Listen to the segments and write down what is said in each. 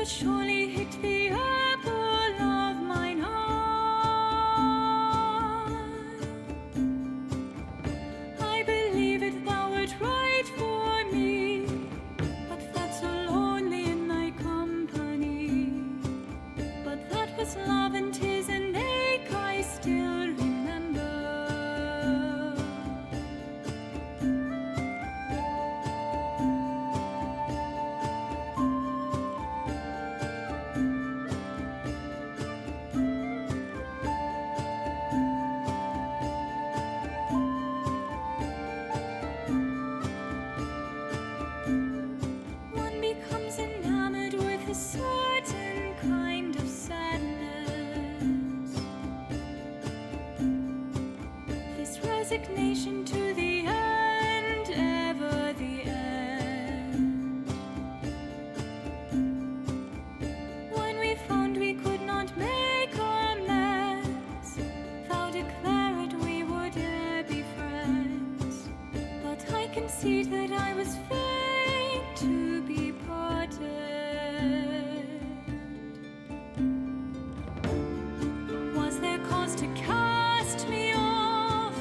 surely hit the apple of mine eye. I believe it, thou wert right for me, but that's so lonely in thy company. But that was love, and 'tis an ache I still remember. One becomes enamored with a certain kind of sadness. This resignation to the end, ever the end. When we found we could not make amends, thou declared we would e'er be friends. But I concede that I was fain to be parted. Was there cause to cast me off?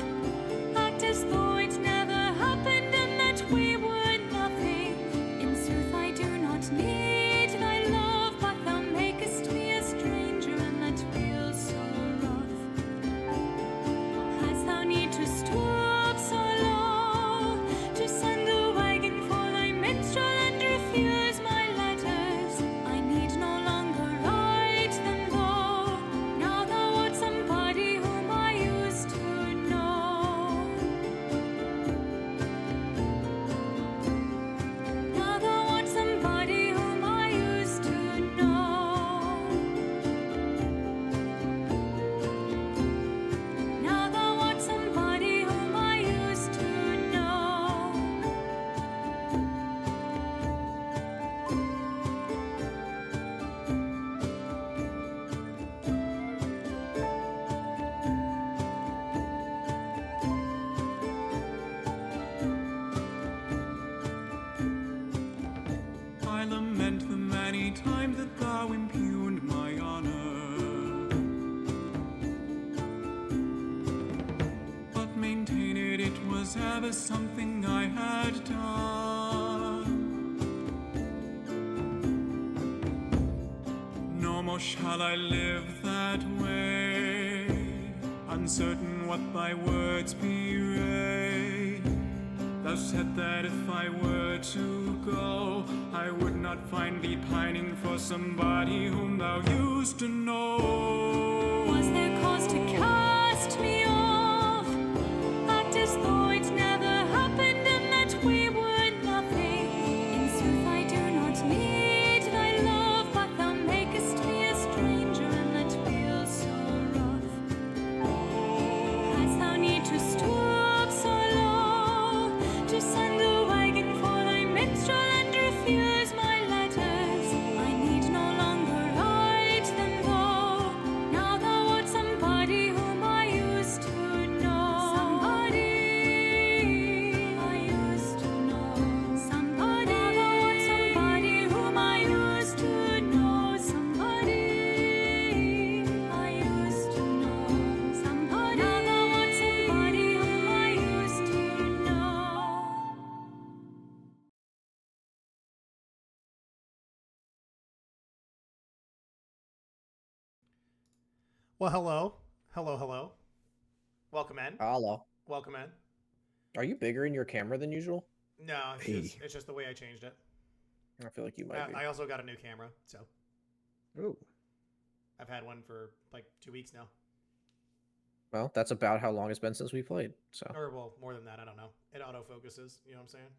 Act as though it never happened and that we were nothing. In sooth, I do not need thy love, but thou makest me a stranger, and that feels so rough. Hadst thou need to stoop so low to send a wagon for thy minstrel and refuse my letters? I need no longer write them, though. Now thou art somebody whom I used to know. Now thou art somebody whom I used to know. Now thou art somebody whom I used to know. I lament the many times that thou impugned my honor, but maintained it was ever something I had done. No more shall I live that way, uncertain what thy words bewray. Thou said that if I were to go, I would not find thee pining for somebody whom thou used to know. Was there cause to cast me off? Act as though it never happened and that we were nothing. In sooth, I do not need thy love, but thou makest me a stranger, and that feels so rough. Hadst thou need to stoop so low to send a wagon for thy minstrel and refuse my letters? I need no longer write them, though. Now thou art somebody whom I used to know. Somebody I used to know. Somebody. Now thou art somebody whom I used to know. Somebody I used to know. Somebody. Now thou art somebody whom I used to know. Well, hello. Hello, hello. Welcome in. Hello. Welcome in. Are you bigger in your camera than usual? No, it's just the way I changed it. I feel like you might be. I also got a new camera, so Ooh. I've had one for like 2 weeks now. Well, that's about how long it's been since we played. So Or, well, more than that, I don't know. It autofocuses, you know what I'm saying?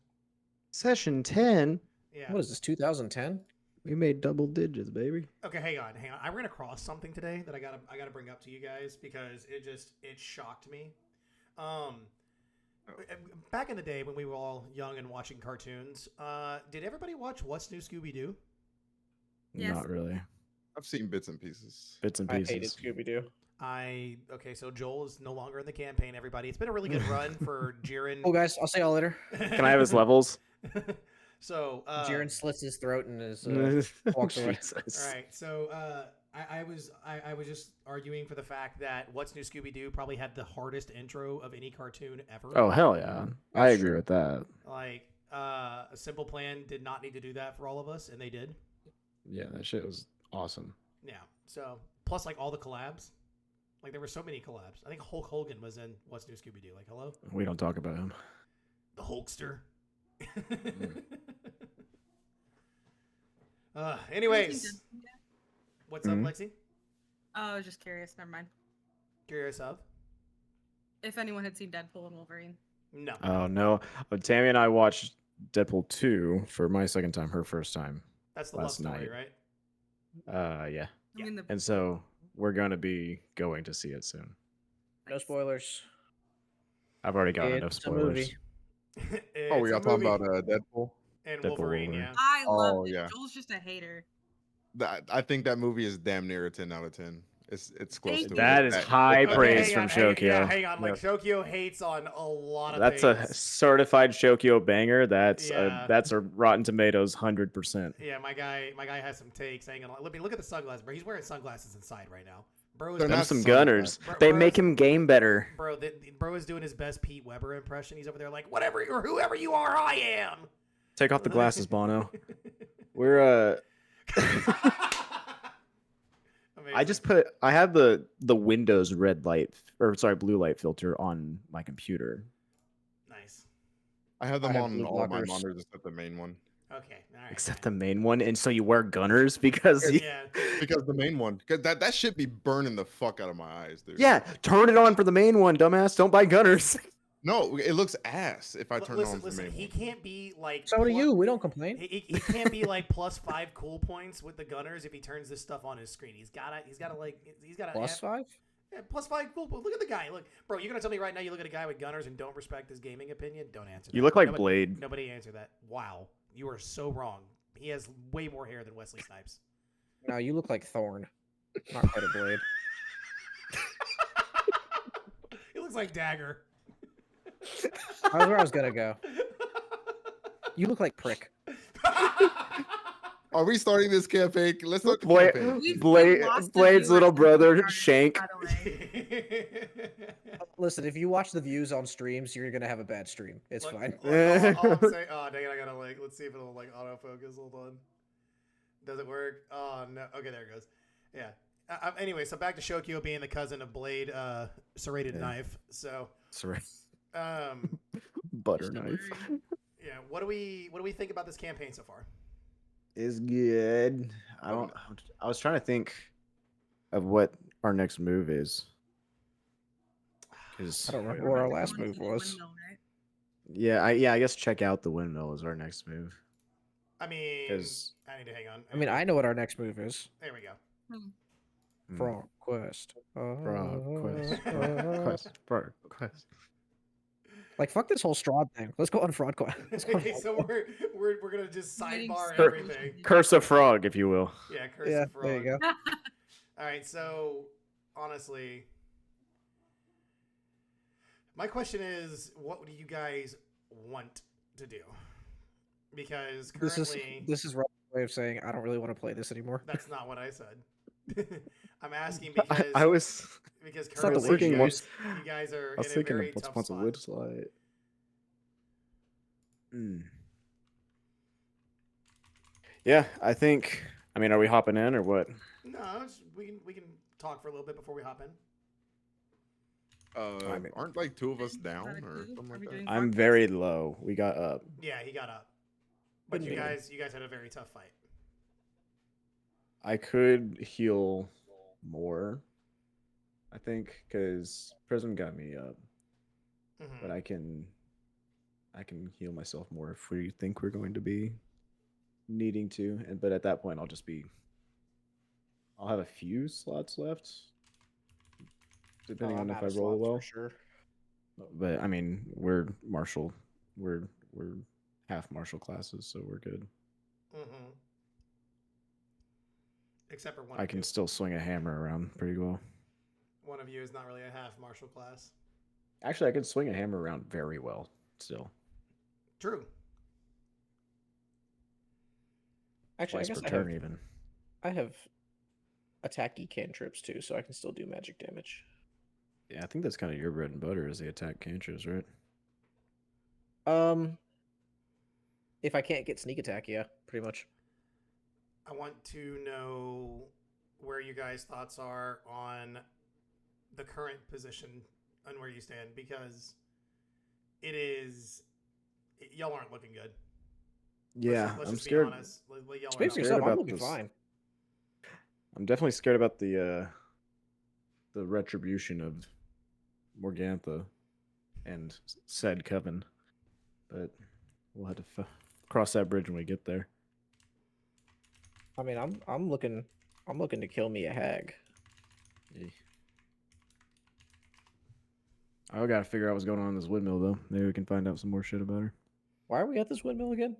Session 10. Yeah. what is this, 2010? We made double digits, baby. Okay, hang on. I ran across something today that I gotta bring up to you guys because it shocked me. Back in the day when we were all young and watching cartoons, did everybody watch What's New Scooby-Doo? Yes. Not really. I've seen bits and pieces. Bits and I pieces. hated Scooby-Doo. Okay, so Joel is no longer in the campaign, everybody. It's been a really good run for Jeryn. Oh, guys, I'll see y'all later. Can I have his levels? So, Jeryn slits his throat and is walks away. Jesus. all right. So, I was just arguing for the fact that What's New Scooby Doo probably had the hardest intro of any cartoon ever. Oh hell yeah! I That's agree true. with that. Like, a Simple Plan did not need to do that for all of us, and they did. Yeah, that shit was awesome. Yeah. So, plus like all the collabs, like there were so many collabs. I think Hulk Hogan was in What's New Scooby Doo. Like, hello, We don't talk about him. the Hulkster. Have you Anyways, seen Deadpool yet? what's up, Mhm. Lexi? Oh, I was just curious. Never mind. Curious of? If anyone had seen Deadpool and Wolverine. No. Oh no, but Tammy and I watched Deadpool 2 for my second time, her first time. That's the love last story, night. right? Yeah. Yeah. I mean, the And so we're gonna be going to see it soon. No spoilers. I've already gotten enough It's a spoilers. movie. Oh, we It's a all talking movie. about Deadpool. And Deadpool, Wolverine, Wolverine. yeah. I Oh, love it. yeah. Joel's just a hater. I think that movie is damn near a 10 out of 10. It's close Thank to you. it. That is high Okay, praise hang from on, Shokyo. hang on. Like, Yeah. Shokyo hates on a lot of That's things. a certified Shokyo banger. That's Yeah. a Rotten Tomatoes 100%. Yeah, my guy has some takes. Hang on. Let me look at the sunglasses, bro. He's wearing sunglasses inside right now. Bro is They're Them not some sunglasses. gunners. Bro- They bro make is- him game better. Bro, bro is doing his best Pete Weber impression. He's over there like, whatever or whoever you are, I am. Take off the glasses, Bono. We're Amazing. I have the Windows blue light filter on my computer. Nice. I have them I have on blue all of my blockers. monitors except the main one. Okay. All right. Except the main one, and so you wear gunners because Yeah. Because the main one, because that should be burning the fuck out of my eyes, dude. yeah, turn it on for the main one, dumbass. Don't buy gunners. No, it looks ass if I L- turn listen, it on for the listen. main He one. can't be like. So do you. We don't complain. He can't be like +5 cool points with the gunners if he turns this stuff on his screen. He's gotta Plus 5? Yeah, +5 cool. Look at the guy. Look, bro. You're gonna tell me right now you look at a guy with gunners and don't respect his gaming opinion? Don't answer. You that. look like Nobody, Blade. Nobody answer that. Wow, you are so wrong. He has way more hair than Wesley Snipes. No, you look like Thorn. Not quite a blade. He looks like Dagger. That was where I was gonna go. You look like Prick. Are we starting this campaign? Let's start the Blade, campaign. We've Blade's lost the viewers little since we brother, started, Shank. by the way. Listen, if you watch the views on streams, you're gonna have a bad stream. It's Look, fine. look, I'll say, oh dang it, I gotta let's see if it'll autofocus. Hold on. Does it work? Oh no. Okay, there it goes. Yeah. Anyway, so back to Shokyo being the cousin of Blade, serrated Yeah. knife. So, Sorry. Just Butter a knife. word. yeah, what do we think about this campaign so far? Is good. I was trying to think of what our next move is. Because I don't remember what our last Going move to the was. windmill, right? I guess check out the windmill is our next move. I mean, 'Cause- I need to hang on. I mean, I know what our next move is. There we go. Frog Quest. Frog quest. Frog quest. Like fuck this whole Strahd thing. Let's go on Fraud Quest. Let's go on Okay, Fraud so Quest. we're gonna just Getting sidebar so everything. Curse of frog, if you will. Yeah, curse Yeah, of frog. there you go. All right, so honestly, my question is, what do you guys want to do? Because currently, This is Rob's way of saying I don't really want to play this anymore. that's not what I said. I'm asking because I was. because It's not the currently working you one. guys are I was in a thinking very of what's tough once a spot. wood slide. Yeah, I think. I mean, are we hopping in or what? No, we can talk for a little bit before we hop in. I mean- Aren't like two of us Is down that a or clue? something Are like we that? doing I'm frog very low. We got up. Yeah, he got up, but you Couldn't guys had a very tough fight. I could heal more. I think because Prysm got me up, Mhm. but I can heal myself more if we think we're going to be needing to. And but at that point, I'll have a few slots left, depending Oh, on I'm if out I of roll slots for well. sure. But I mean, we're martial. We're half martial classes, so we're good. Mhm. Except for one. I of can you. still swing a hammer around pretty well. One of you is not really a half martial class. Actually, I could swing a hammer around very well still. True. Actually, I Twice guess per turn even. I have attacky cantrips too, so I can still do magic damage. Yeah, I think that's kind of your bread and butter is the attack cantrips, right? If I can't get sneak attack, yeah, pretty much. I want to know where you guys' thoughts are on the current position and where you stand, because it is y'all aren't looking good. Yeah, let's I'm just scared. Be honest. Y'all Speak are for not yourself. about I'm looking this. fine. I'm definitely scared about the retribution of Morgantha and said coven, but we'll have to cross that bridge when we get there. I mean, I'm looking to kill me a hag. I gotta figure out what's going on in this windmill though. Maybe we can find out some more shit about her. Why are we at this windmill again?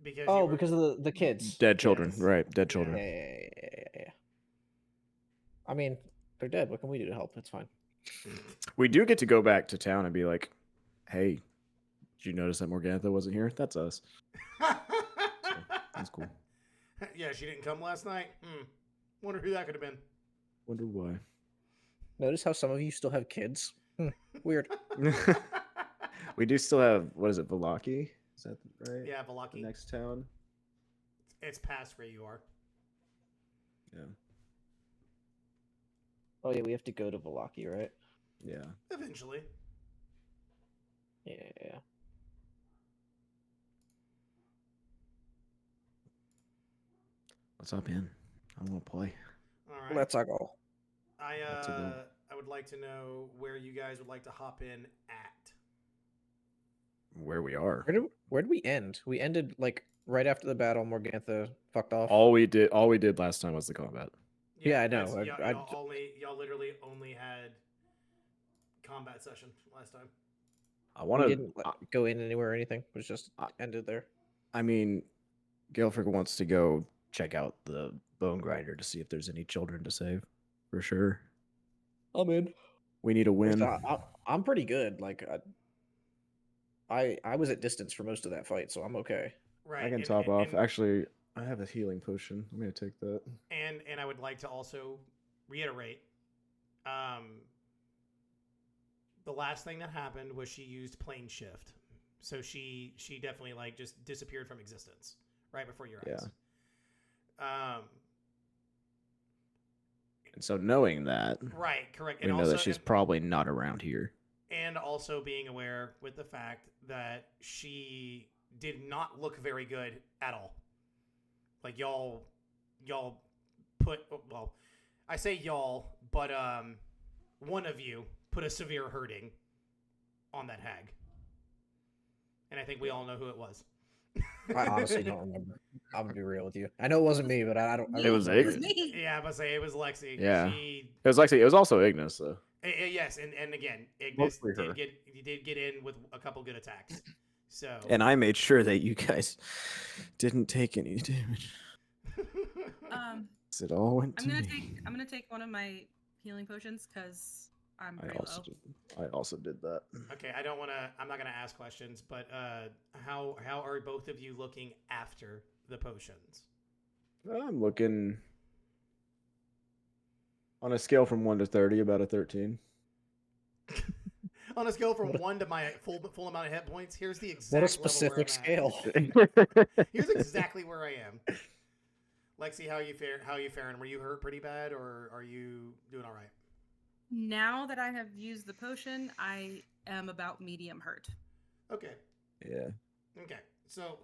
because Oh, because of the kids. Dead children, Yes. right? Dead Yeah. children. Yeah. I mean, they're dead. What can we do to help? It's fine. We do get to go back to town and be like, "Hey, did you notice that Morgantha wasn't here? That's us." That's cool. Yeah, she didn't come last night. Wonder who that could have been. Wonder why. Notice how some of you still have kids? Weird. We do still have, what is it, Valaki? Is that right? Yeah, The Valaki. next town. It's past where you are. Yeah. Oh yeah, we have to go to Valaki, right? Yeah. Eventually. Yeah. What's up, man? I want to play. All right. Let's go. Let's go. I would like to know where you guys would like to hop in at. Where we are. Where'd we end? We ended like right after the battle. Morgantha fucked off. All we did last time was the combat. Yeah, I know. that's- I- y'all literally only had combat session last time. I We want to. didn't go in anywhere or anything. It was just ended there. I mean, Gaelfric wants to go check out the bone grinder to see if there's any children to save. For sure. I'm in. We need a win. I'm pretty good. Like I was at distance for most of that fight, so I'm okay. Right. I can and- top and- off. and- Actually, I have a healing potion. I'm gonna take that. And I would like to also reiterate, the last thing that happened was she used plane shift, so she definitely like just disappeared from existence right before your eyes. And so knowing that, Right, correct. we know that she's probably not around here. and also being aware with the fact that she did not look very good at all. Like y'all put, well, I say y'all, but one of you put a severe hurting on that hag, and I think we all know who it was. I honestly don't remember. I'm gonna be real with you. I know it wasn't me, but I don't. It was remember Ignis. Me. Yeah, but say it was Lexi. Yeah. She, It was actually. It was also Ignis though. yes, and again, Ignis Mostly her. did get in with a couple good attacks. So And I made sure that you guys didn't take any damage. It all went to me. I'm gonna take one of my healing potions because I'm I very also low. I also did that. Okay, I'm not gonna ask questions, but how are both of you looking after the potions? I'm looking on a scale from 1 to 30, about a 13. On a scale from 1 to my full amount of hit points, here's the exact What a level where specific I'm at. scale. Here's exactly where I am. Lexi, how you faring? Were you hurt pretty bad, or are you doing all right? Now that I have used the potion, I am about medium hurt. Okay. Yeah, Okay. So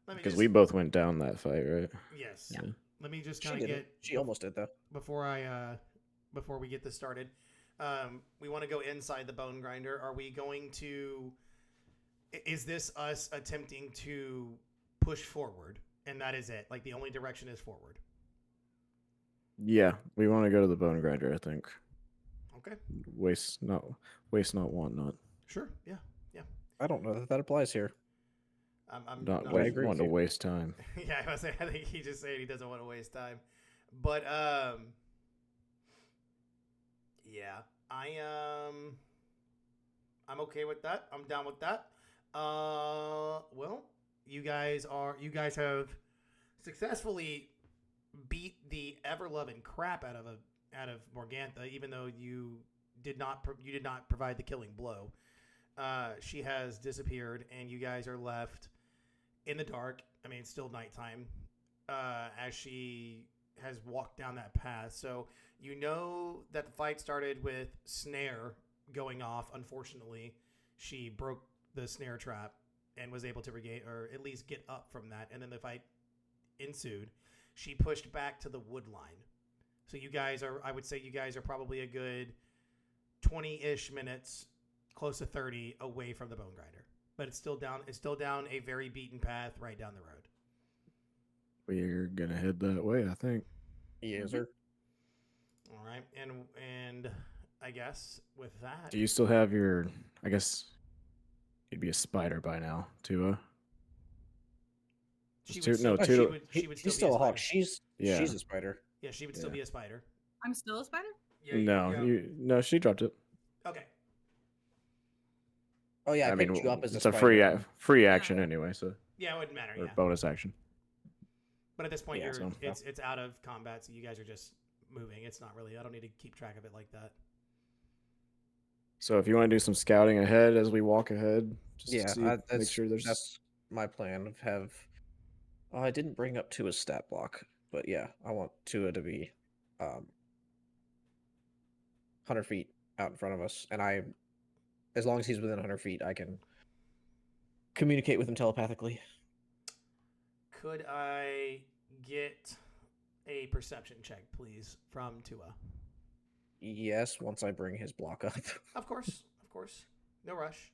let me because just, we both went down that fight, right? yes. Yeah. Let me just She kind of didn't. get She almost did though. before we get this started. We want to go inside the bone grinder. Are we going to? Is this us attempting to push forward, and that is it? Like the only direction is forward. Yeah, we want to go to the bone grinder. I think. Okay. Waste not, want not. Sure. Yeah. I don't know that applies here. I'm Not not I agree want with to you. waste time. Yeah, I think he just said he doesn't want to waste time. But yeah, I'm okay with that. I'm down with that. Well, you guys have successfully beat the ever-loving crap out of Morgantha, even though you did not provide the killing blow. She has disappeared, and you guys are left in the dark. I mean, it's still nighttime, as she has walked down that path. So you know that the fight started with Snare going off. Unfortunately, she broke the snare trap and was able to regain, or at least get up from that. And then the fight ensued. She pushed back to the wood line. So I would say you guys are probably a good 20-ish minutes, close to 30, away from the Bone Grinder. But it's still down a very beaten path right down the road. We're gonna head that way, I think. Yes, sir. All right, and I guess with that, Do you still have your? I guess you'd be a spider by now, Tua. she Two- would no, still, two- she would She's still still be a hawk. spider. She's a spider. Yeah, she would still Yeah. be a spider. I'm still a spider? Yeah, No, she dropped it. Okay. Oh yeah, I mean, picked you up as it's a a spider. free action anyway, so Yeah, it wouldn't matter. or Yeah, bonus action. but at this point, Yeah, so- it's out of combat, so you guys are just moving. It's not really. I don't need to keep track of it like that. So if you want to do some scouting ahead as we walk ahead, just Yeah, to see, that's make sure there's. that's my plan. Oh, I didn't bring up Tua's stat block, but yeah, I want Tua to be 100 feet out in front of us, and as long as he's within 100 feet, I can communicate with him telepathically. Could I get a perception check, please, from Tua? Yes, once I bring his block up. Of course, of course. No rush.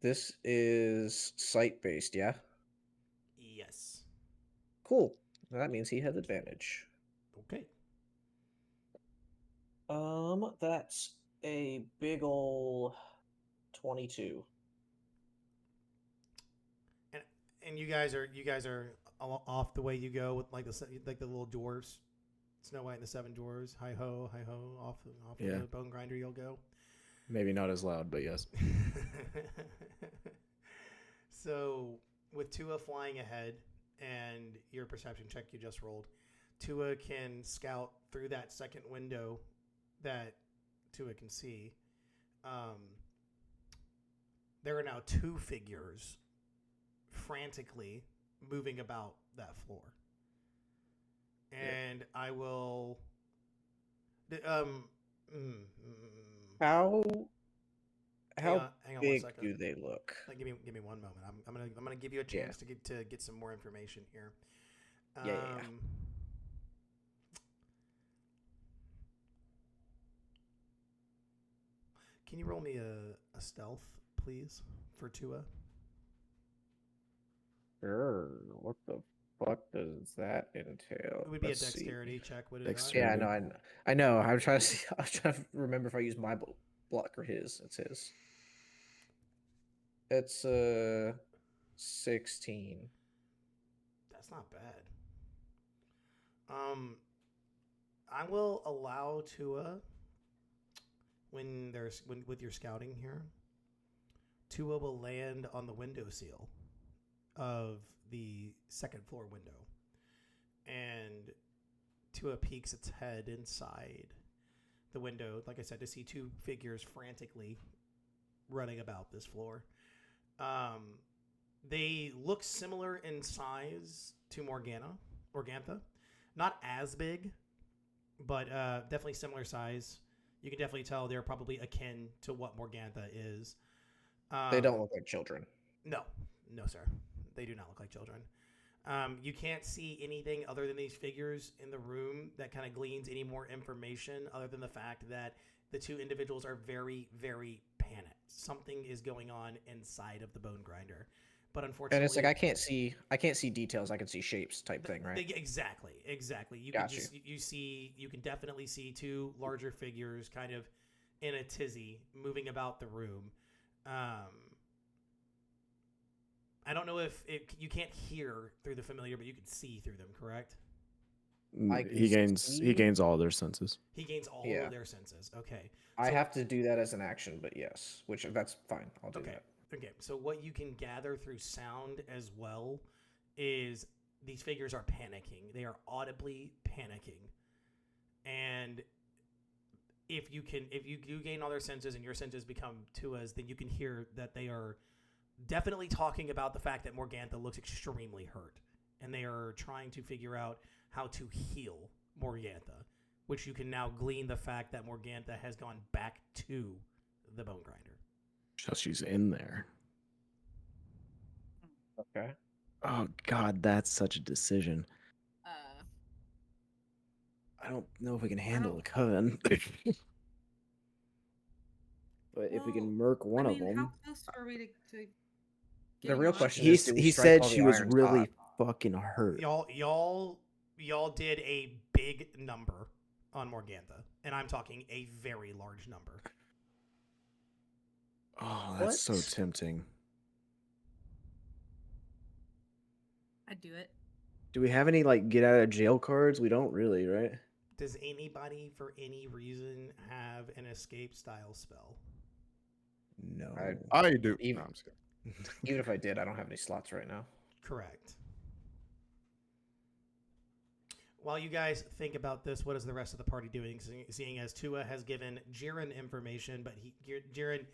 This is site based, yeah. Yes. Cool. That means he has advantage. Okay. That's a big ol' 22. And you guys are off the way you go with like the little dwarves, Snow White and the Seven Dwarves. Hi ho, off Yeah. the Bone Grinder you'll go. Maybe not as loud, but yes. So with Tua flying ahead and your perception check you just rolled, Tua can scout through that second window that Tua can see. There are now two figures frantically moving about that floor. And I will How hang on 1 big second. do they look? Give me 1 moment. I'm gonna give you a chance to get some more information here. Yeah. Can you roll me a stealth, please, for Tua? Sure. What the fuck does that entail? It would be Let's a see. dexterity check, would it Dexterity. not? Yeah, I know. I'm trying to see. I'm trying to remember if I use my block or his. It's his. It's 16. That's not bad. I will allow Tua with your scouting here. Tua will land on the windowsill of the second floor window, and Tua peeks its head inside the window, like I said, to see two figures frantically running about this floor. They look similar in size to Morgantha. Not as big, but definitely similar size. You can definitely tell they're probably akin to what Morgantha is. They don't look like children. No, sir. They do not look like children. You can't see anything other than these figures in the room that kind of gleans any more information other than the fact that the two individuals are very, very panicked. Something is going on inside of the Bone Grinder. But unfortunately, And it's like I can't see details. I can see shapes type thing, right? Exactly. You Got can you can definitely see two larger figures kind of in a tizzy moving about the room. I don't know if you can't hear through the familiar, but you can see through them, correct? I can He see- gains all their senses. He gains all Yeah. of their senses. Okay. I So- have to do that as an action, but yes, that's fine. I'll do Okay. that. Okay. So what you can gather through sound as well is these figures are panicking. They are audibly panicking. And if you do gain all their senses and your senses become Tua's, then you can hear that they are definitely talking about the fact that Morgantha looks extremely hurt. And they are trying to figure out how to heal Morgantha, which you can now glean the fact that Morgantha has gone back to the Bone Grinder. So she's in there. Okay. Oh God, that's such a decision. Uh, I don't know if we can handle a coven. But if we can murk one I of mean, them. how close are we to The getting real on? question He is, do we he strike said while the she was iron's really hot? fucking hurt. Y'all did a big number on Morgantha, and I'm talking a very large number. Oh, that's so What? tempting. I'd do it. Do we have any like get out of jail cards? We don't really, right? Does anybody, for any reason, have an escape style spell? No. I do. Even- No, I'm just kidding. Even if I did, I don't have any slots right now. Correct. While you guys think about this, what is the rest of the party doing? Seeing as Tua has given Jeryn information, but Jeryn,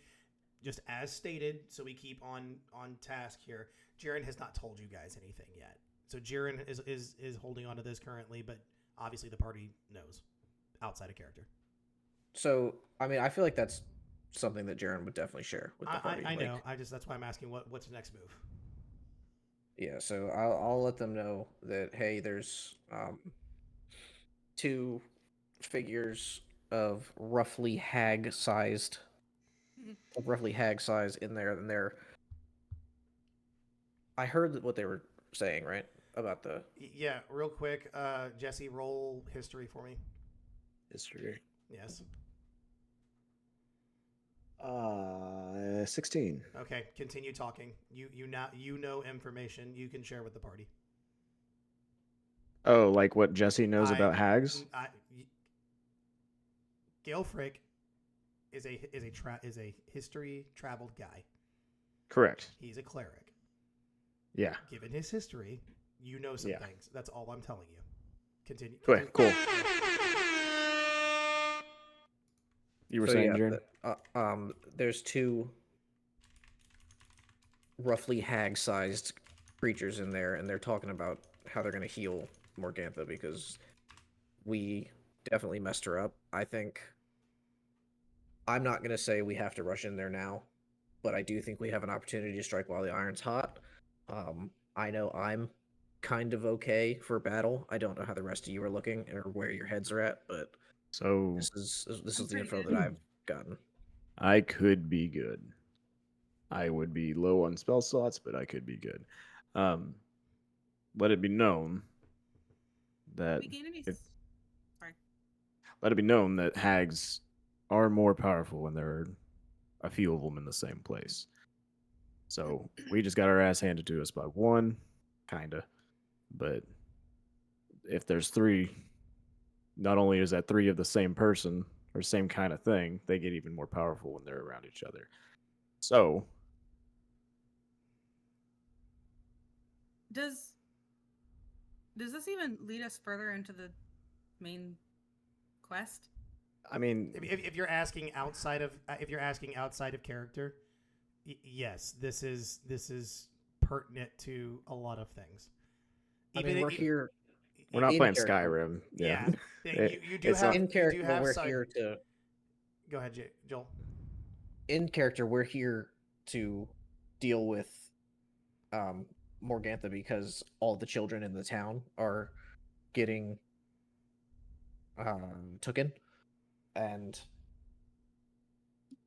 just as stated, so we keep on task here, Jeryn has not told you guys anything yet. So Jeryn is holding on to this currently, but obviously the party knows outside of character. So, I mean, I feel like that's something that Jeryn would definitely share with the party. I like, know. That's why I'm asking what's the next move. Yeah, so I'll let them know that, hey, there's two figures of roughly hag size in there, and they're. I heard what they were saying, right, about the. Yeah, real quick, Jesse, roll history for me. History. Yes. 16. Okay, continue talking. You know information you can share with the party. Oh, like what Jesse knows about hags? Gale Frick is a history traveled guy. Correct. He's a cleric. Yeah. Given his history, you know some Yeah. things. That's all I'm telling you. Continue. Okay, cool. You were So, saying, yeah, Jeryn? there's two roughly hag-sized creatures in there, and they're talking about how they're going to heal Morgantha because we definitely messed her up. I think I'm not going to say we have to rush in there now, but I do think we have an opportunity to strike while the iron's hot. I know I'm kind of okay for battle. I don't know how the rest of you are looking or where your heads are at, but So this is I'm the pretty info good. that I've gotten. I could be good. I would be low on spell slots, but I could be good. Let it be known that We gain any? Sorry. let it be known that hags are more powerful when there are a few of them in the same place. So we just got our ass handed to us by one, kinda. But if there's three, not only is that three of the same person or same kind of thing, they get even more powerful when they're around each other. So Does this even lead us further into the main quest? I mean, If you're asking outside of character, yes, this is pertinent to a lot of things. I mean, we're here. we're not in playing character. Skyrim. Yeah. You do It's have not- In character, you do but have we're side- here to. Go ahead, Joel. In character, we're here to deal with Morgantha because all the children in the town are getting taken, and I'm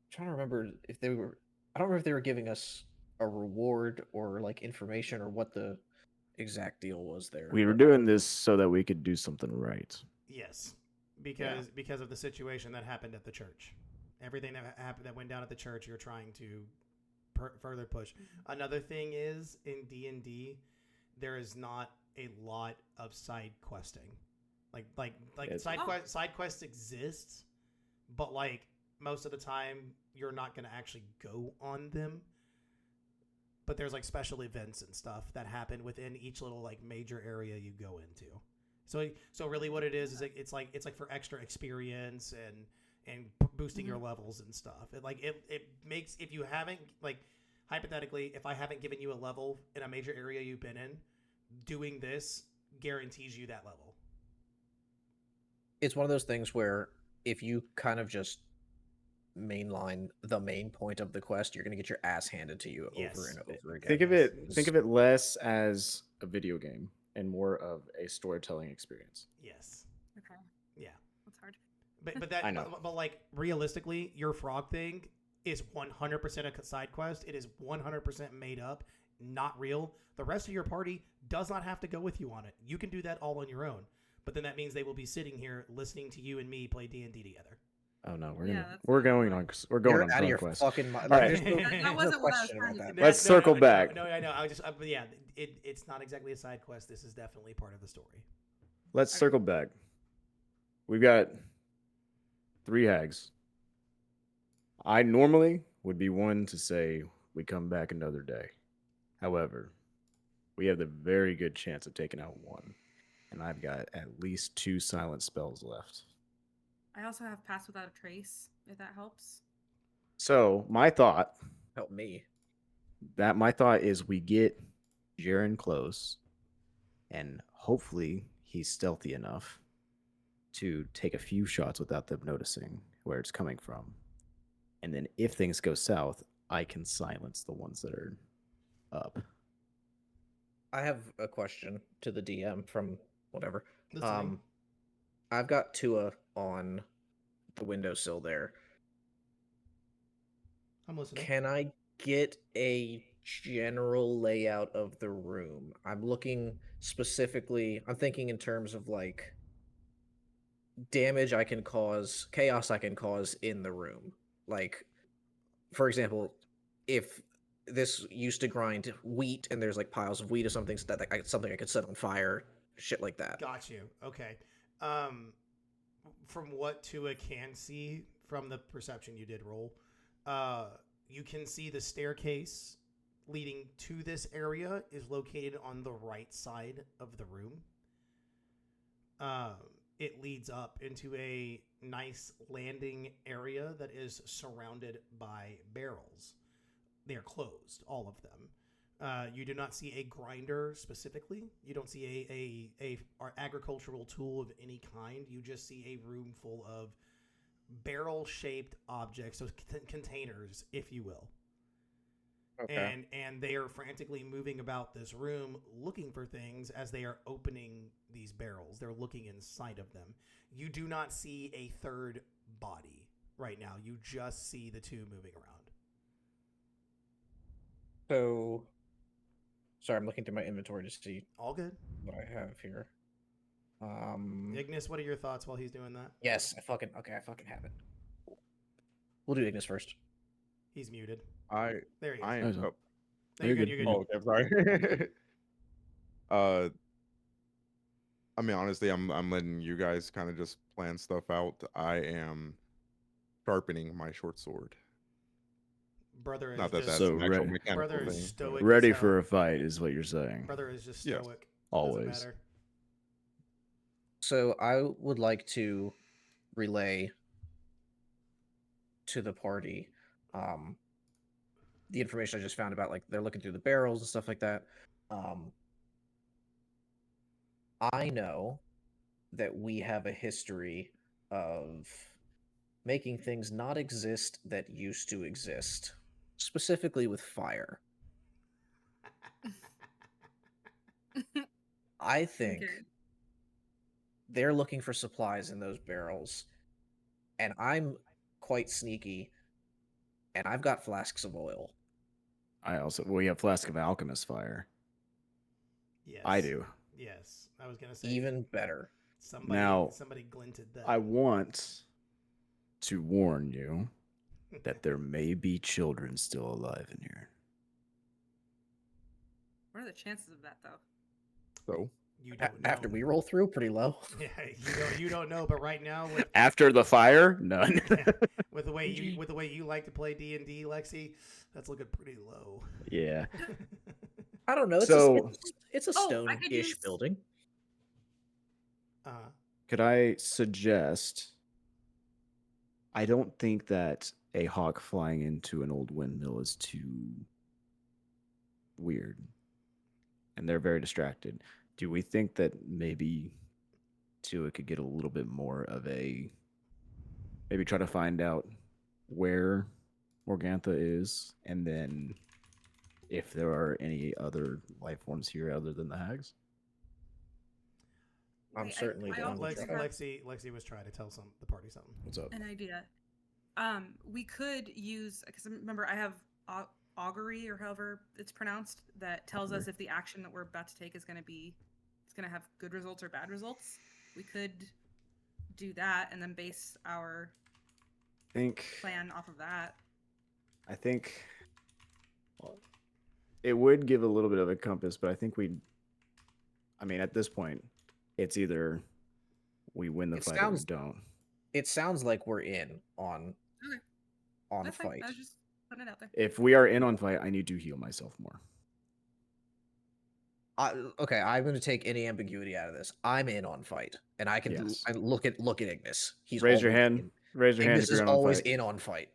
trying to remember if they were. I don't remember if they were giving us a reward or like information or what the exact deal was there. We were but- doing this so that we could do something right. Yes, because of the situation that happened at the church. Everything that happened that went down at the church, you're trying to further push. Another thing is in D&D, there is not a lot of side questing. Like It's- side quests exists, but like most of the time you're not going to actually go on them. but there's like special events and stuff that happen within each little like major area you go into. So really, what it is it's like for extra experience and boosting your levels and stuff. It makes, if you haven't, like, hypothetically, if I haven't given you a level in a major area you've been in, doing this guarantees you that level. It's one of those things where if you kind of just mainline the main point of the quest, you're going to get your ass handed to you Yes. over and over again. Think of it less as a video game and more of a storytelling experience. Yes. Okay. Yeah. That's hard. But that I know. But like realistically, your frog thing is 100% a side quest. It is 100% made up, not real. The rest of your party does not have to go with you on it. You can do that all on your own. But then that means they will be sitting here listening to you and me play D&D together. Oh no, Yeah, that's we're not going fun. on You're on out of your quest. fucking mind. All Like, right. there's no, That there's no wasn't what I was question trying about to that. say. Let's circle back. No, I know. But yeah, it's not exactly a side quest. This is definitely part of the story. Let's circle back. We've got 3 hags. I normally would be one to say we come back another day. However, we have the very good chance of taking out one. And I've got at least 2 silent spells left. I also have Pass Without a Trace, if that helps. So my thought Help me. is we get Jeryn close, and hopefully he's stealthy enough to take a few shots without them noticing where it's coming from. And then if things go south, I can silence the ones that are up. I have a question to the DM from whatever. Listening. I've got Tua on the windowsill there. I'm listening. Can I get a general layout of the room? I'm looking specifically, I'm thinking in terms of like damage I can cause, chaos I can cause in the room. Like, for example, if this used to grind wheat and there's like piles of wheat or something, so that something I could set on fire, shit like that. Got you. Okay. From what Tua can see from the perception you did roll, you can see the staircase leading to this area is located on the right side of the room. It leads up into a nice landing area that is surrounded by barrels. They are closed, all of them. You do not see a grinder specifically. You don't see a agricultural tool of any kind. You just see a room full of barrel-shaped objects, so containers, if you will. Okay. And they are frantically moving about this room looking for things as they are opening these barrels. They're looking inside of them. You do not see a third body right now. You just see the 2 moving around. So, sorry, I'm looking through my inventory to see All good. what I have here. Ignis, what are your thoughts while he's doing that? Yes, I fucking have it. We'll do Ignis first. He's muted. I There he is. I Oh, am. so- Oh, No, you're good. good. You're good. oh, okay, I'm sorry. I mean, honestly, I'm letting you guys kind of just plan stuff out. I am sharpening my short sword. Brother is Not that just, that's So an actual re- mechanical brother is thing. but- stoic. Ready as for hell. a fight is what you're saying. Brother is just Yes. stoic. Always. Doesn't matter. So I would like to relay to the party the information I just found about, like, they're looking through the barrels and stuff like that. I know that we have a history of making things not exist that used to exist, specifically with fire. I think Okay. they're looking for supplies in those barrels, and I'm quite sneaky, and I've got flasks of oil. We have Flask of Alchemist Fire. Yes. I do. Yes. I was gonna say Even better. somebody glinted that. I want to warn you that there may be children still alive in here. What are the chances of that, though? So You don't know. After we roll through, pretty low. Yeah, you don't know, but right now with After the fire, none. with the way you like to play D&D, Lexi, that's looking pretty low. Yeah. I don't know. So- It's a Oh, I could stone-ish use- building. Could I suggest? I don't think that a hawk flying into an old windmill is too weird, and they're very distracted. Do we think that maybe Tua could get a little bit more of maybe try to find out where Morgantha is, and then if there are any other life forms here other than the hags? I'm Wait, certainly I down also to think try. that- Lexi was trying to tell the party something. What's up? An idea. We could use, because remember I have augury, or however it's pronounced, that tells us if the action that we're about to take is going to have good results or bad results. We could do that and then base our plan off of that. I think it would give a little bit of a compass, but I think at this point, it's either we win the It fight or we don't. It sounds like we're in on That's fine. fight. I was just putting it out there. If we are in on fight, I need to heal myself more. Okay, I'm going to take any ambiguity out of this. I'm in on fight, and I can Yes. I look at Ignis. He's Raise your always hand. in. Raise your hand Ignis if is you're in on always fight. in on fight.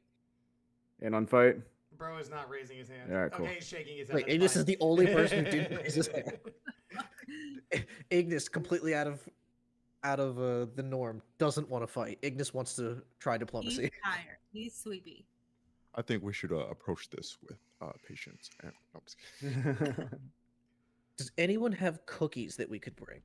In on fight? Bro is not raising his hand. All right, cool. Okay, he's shaking his head. Wait, that's Ignis fine. is the only person who didn't raise his hand. Ignis, completely out of the norm, doesn't want to fight. Ignis wants to try He's diplomacy. tired. He's sleepy. I think we should approach this with patience. And, no, I'm just kidding. Does anyone have cookies that we could bring?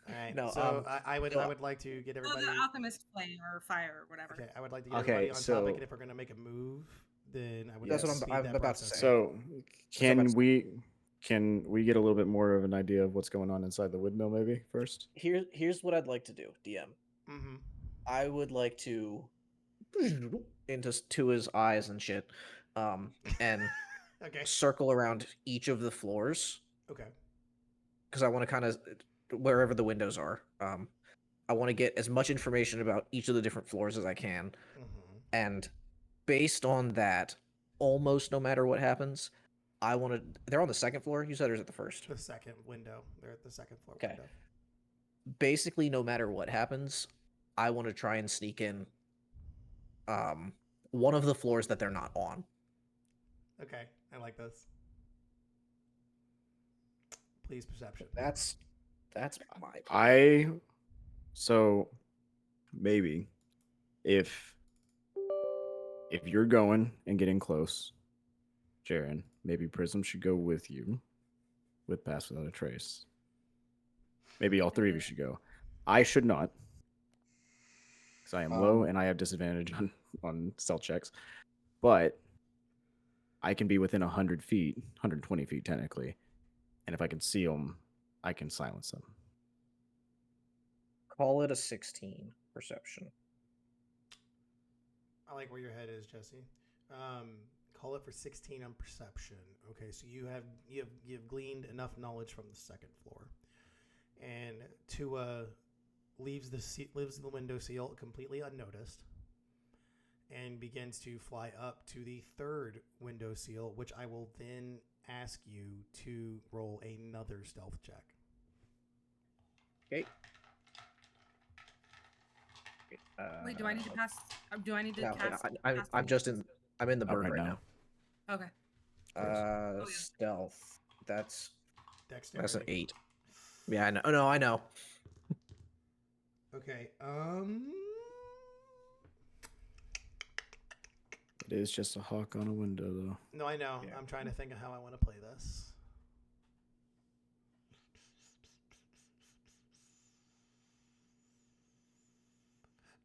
All right. No, so I would so- like to get Oh, everybody. the alchemist flame or fire or whatever. Okay, I would like to get Okay, everybody on so- topic, and if we're gonna make a move, then I would. That's like what to speed I'm that about to process say. up. So, about can we get a little bit more of an idea of what's going on inside the windmill, maybe first? Here's what I'd like to do, DM. Mm-hmm. I would like to into Tua's eyes and shit, and Okay. circle around each of the floors Okay. because I want to kind of wherever the windows are. I want to get as much information about each of the different floors as I can, Mm-hmm. and based on that, almost no matter what happens, I want to. They're on the second floor. You said, or is it the first? The second window. They're at the second floor Okay. window. Basically, no matter what happens, I want to try and sneak in one of the floors that they're not on. Okay, I like this. Please perception. That's my So maybe if you're going and getting close, Jeryn, maybe Prysm should go with you with Pass Without a Trace. Maybe all three of you should go. I should not, because I am low and I have disadvantage on stealth checks. But I can be within 100 feet, 120 feet technically, and if I can see them, I can silence them. Call it a 16 perception. I like where your head is, Jesse. Call it for 16 on perception. Okay, so you have gleaned enough knowledge from the second floor, and Tua leaves the window seal completely unnoticed, and begins to fly up to the third window seal, which I will then ask you to roll another stealth check. Okay. Wait, do I need to pass? Do I need to No, cast? I'm pass just in. I'm in the Not bird right right now. now. Okay. Oh, yeah. Stealth. That's Dexterity. an 8. Yeah, I know. Oh, no, I know. Okay. It is just a hawk on a window, though. No, I know. Yeah. I'm trying to think of how I want to play this.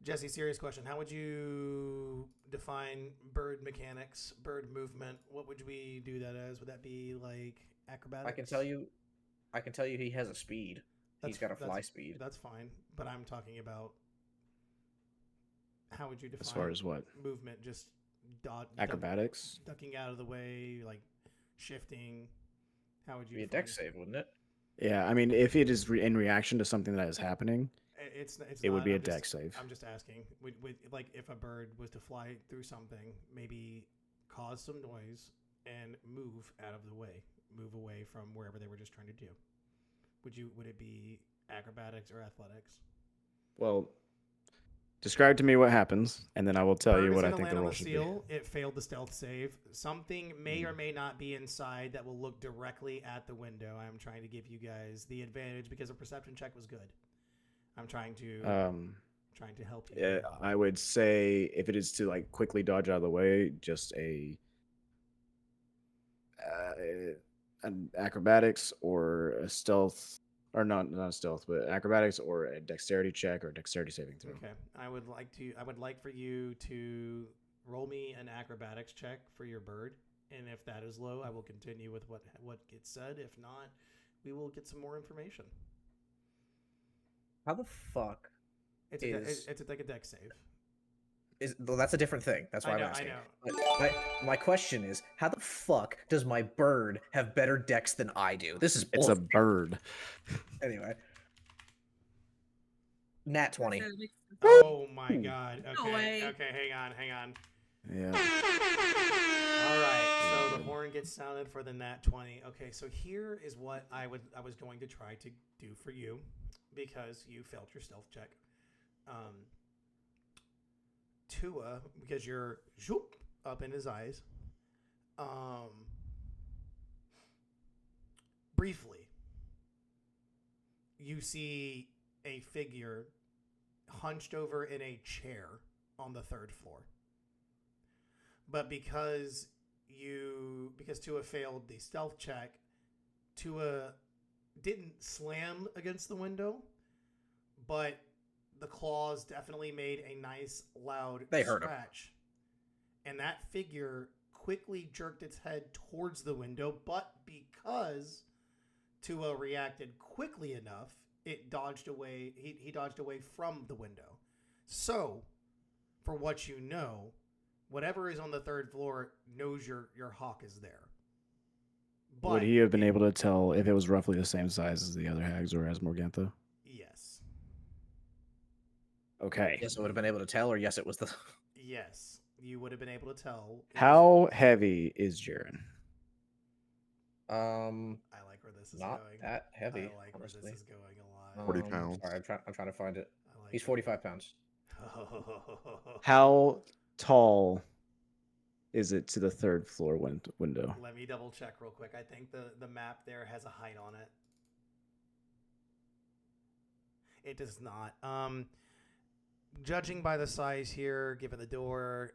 Jesse, serious question. How would you define bird mechanics, bird movement? What would we do that as? Would that be like acrobatics? I can tell you he has a speed. He's got a fly speed. That's fine, but I'm talking about how would you define As far as what? movement? Just Acrobatics? ducking out of the way, like shifting. How would you Be a define dex save, wouldn't it? Yeah, I mean, if it is in reaction to something that is happening, It's it would not. be a I'm just, dex save. I'm just asking. Would like if a bird was to fly through something, maybe cause some noise and move out of the way, move away from wherever they were just trying to do. Would it be acrobatics or athletics? Well, describe to me what happens, and then I will tell Bird you is what I gonna think the land on roll the should be. seal. It failed the stealth save. Something may or may not be inside that will look directly at the window. I'm trying to give you guys the advantage because a perception check was good. I'm trying to help you. Yeah, I would say if it is to like quickly dodge out of the way, just an acrobatics or a stealth, or not a stealth, but acrobatics or a dexterity check or a dexterity saving throw. Okay. I would like for you to roll me an acrobatics check for your bird, and if that is low, I will continue with what gets said. If not, we will get some more information. How the fuck It's like a dex save. well, that's a different thing. That's why I'm I asking. know. But my question is, how the fuck does my bird have better dex than I do? This is It's a bullshit. bird. Anyway. Nat 20. Oh my god. No Okay. way. Okay, hang on. Yeah. All right. So the horn gets sounded for the nat 20. Okay, so here is what I was going to try to do for you because you failed your stealth check. Tua, because you're zoop up in his eyes. Briefly, you see a figure hunched over in a chair on the 3rd floor. But because Tua failed the stealth check, Tua didn't slam against the window, but the claws definitely made a nice loud scratch. And that figure quickly jerked its head towards the window, but because Tua reacted quickly enough, it dodged away. He dodged away from the window. So, for what you know, whatever is on the 3rd floor knows your hawk is there. But would he have been able to tell if it was roughly the same size as the other hags or as Morgantha? Yes. Okay. Yes, I would have been able to tell, or yes, it was the. Yes, you would have been able to tell. How heavy is Jeryn? I like where this is Not going. that heavy. I like honestly. where this is going a lot. 40 pounds. Sorry, I'm trying to find it. I like He's it. 45 pounds. How tall is it to the 3rd floor window? Let me double check real quick. I think the map there has a height on it. It does not. Judging by the size here, given the door,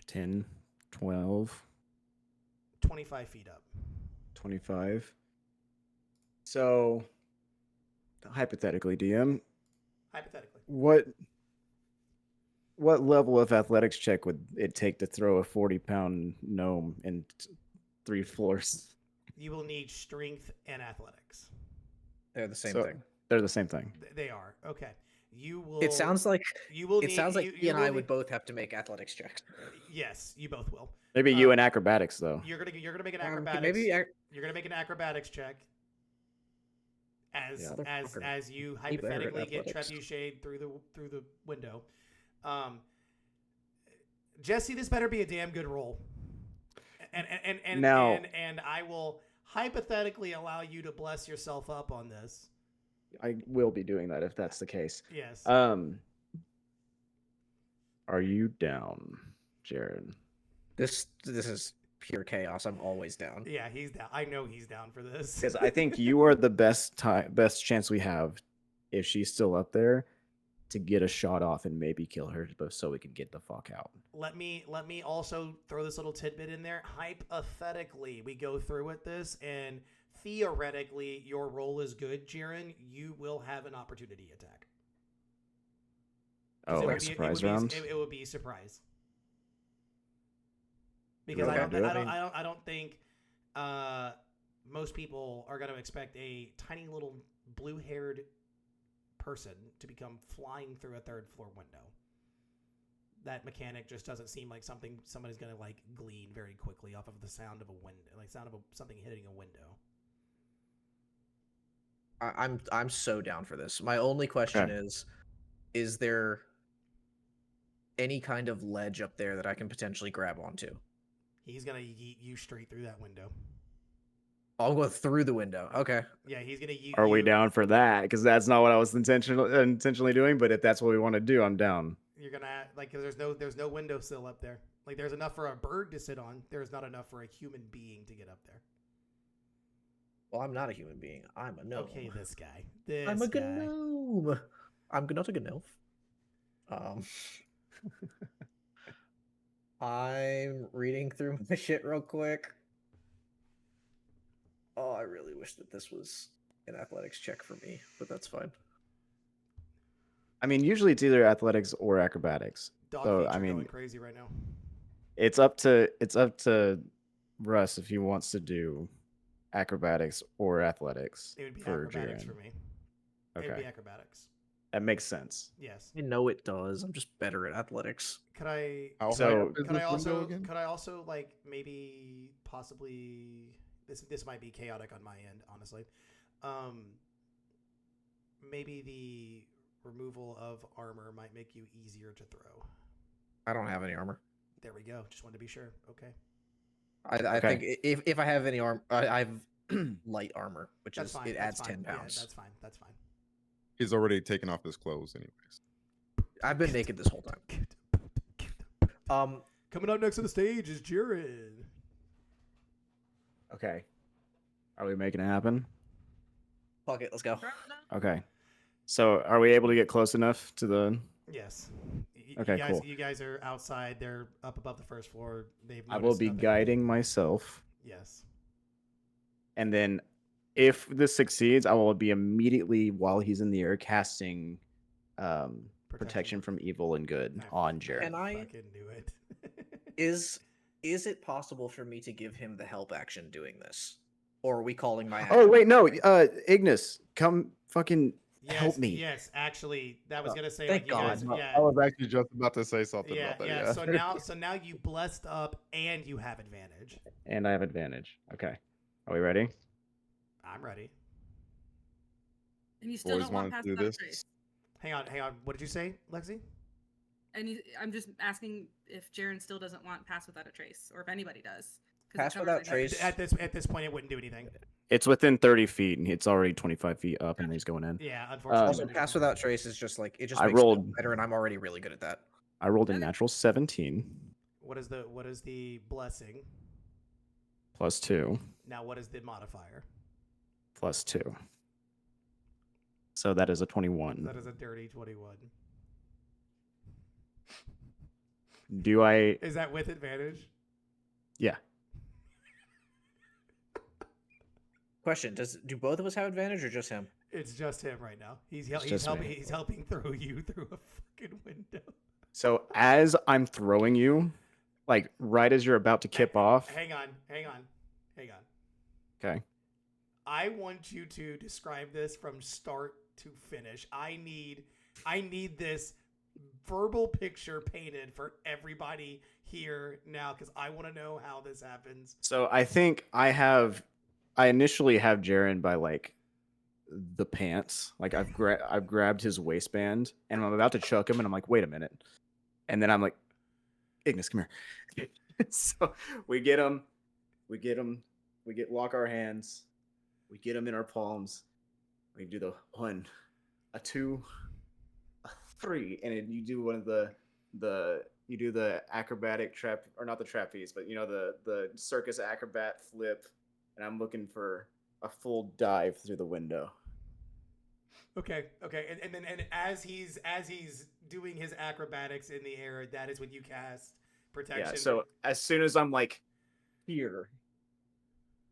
10, 12, 25 feet up. 25. So, hypothetically, DM, Hypothetically. what level of athletics check would it take to throw a 40-pound gnome in 3 floors? You will need strength and athletics. They're the same So, thing. They're the same thing. They are. Okay. You will. It sounds like you will. it sounds like you he and will I need- would both have to make athletics checks. Yes, you both will. Maybe you in acrobatics though. You're gonna make an Um, acrobatics. maybe You're gonna make an acrobatics check. As Yeah. as you He better at hypothetically get athletics. trebucheted through the window. Jesse, this better be a damn good roll. And Now- and I will hypothetically allow you to bless yourself up on this. I will be doing that if that's the case. Yes. Are you down, Jeryn? This is pure chaos. I'm always down. Yeah, he's down. I know he's down for this. Because I think you are the best chance we have, if she's still up there, to get a shot off and maybe kill her, but so we can get the fuck out. Let me also throw this little tidbit in there. Hypothetically, we go through with this, and theoretically, your roll is good, Jeryn. You will have an opportunity attack. 'Cause Oh, it would like be- surprise rounds? It would be a surprise. Because Okay, do it. I don't think most people are going to expect a tiny little blue-haired person to become flying through a 3rd floor window. that mechanic just doesn't seem like something somebody's gonna like glean very quickly off of the sound of a window, like sound of something hitting a window. I'm so down for this. My only question Okay. is there any kind of ledge up there that I can potentially grab onto? He's gonna yeet you straight through that window. I'll go through the window. Okay. Yeah, he's gonna yeet Are we you. down for that? Because that's not what I was intentionally doing. But if that's what we want to do, I'm down. You're gonna like 'cause there's no windowsill up there. Like there's enough for a bird to sit on. There's not enough for a human being to get up there. Well, I'm not a human being. I'm a gnome. Okay, this guy. This I'm a guy. gnome. I'm not a gnome. I'm reading through my shit real quick. Oh, I really wish that this was an athletics check for me, but that's fine. I mean, usually it's either athletics or acrobatics. Dog So feet I are mean, going crazy right now. it's up to Russ if he wants to do acrobatics or athletics It would be for acrobatics Jeryn. for me. It would Okay, be acrobatics. that makes sense. Yes. I know it does. I'm just better at athletics. Could I? How high So- up is Could I this window also? again? Could I also like maybe possibly? This might be chaotic on my end, honestly. Maybe the removal of armor might make you easier to throw. I don't have any armor. There we go. Just wanted to be sure. Okay. I Okay. think if I have any armor, I have light armor, which That's is fine. it that's adds fine. 10 pounds. Yeah, that's fine. That's fine. He's already taken off his clothes, anyways. I've been naked this whole time. Coming up next to the stage is Jeryn. Okay, are we making it happen? Fuck it, let's go. Okay, so are we able to get close enough to the? Yes. Okay, cool. You guys are outside. They're up above the first floor. They've. I will noticed be nothing. guiding myself, Yes. and then if this succeeds, I will be immediately while he's in the air casting protection from evil and good on Jerry. And I fucking knew it. is it possible for me to give him the help action doing this, or are we calling my? Oh action? wait, no, Ignis, come fucking help me. Yes, actually, that was gonna say thank like you guys. God. Yeah. I was actually just about to say something Yeah, about that. yeah. Yeah. So now you blessed up and you have advantage. And I have advantage. Okay, are we ready? I'm ready. And you still Boys don't want wanted past to do without a this. trace. Hang on. What did you say, Lexi? And I'm just asking if Jeryn still doesn't want pass without a trace, or if anybody does. 'cause it Pass covers without like- trace. At this point, it wouldn't do anything. It's within 30 feet, and it's already 25 feet up, and he's going in. Yeah, unfortunately. Also, it wouldn't do pass anything. without trace is just like it just I makes it rolled- better, and I'm already really good at that. I rolled a Okay. natural 17 What is the blessing? plus 2 Now, what is the modifier? plus 2. So that is a 21. That is a dirty 21. Do I? Is that with advantage? Yeah. Question: do both of us have advantage, or just him? It's just him right now. He's It's just helping. me. He's helping throw you through a fucking window. So as I'm throwing you, like right as you're about to kip off. Hang on. Okay. I want you to describe this from start to finish. I need this verbal picture painted for everybody here now because I want to know how this happens. So I think I initially have Jeryn by like the pants. Like I've grabbed his waistband and I'm about to choke him and I'm like, wait a minute. And then I'm like, Ignis, come here. So we lock our hands, we get him in our palms, we do the 1, a 2, a 3, and then you do one of you do the acrobatic trap, or not the trapeze, but you know the circus acrobat flip, and I'm looking for a full dive through the window. Okay, and then as he's doing his acrobatics in the air, that is when you cast protection. Yeah. So as soon as I'm like here,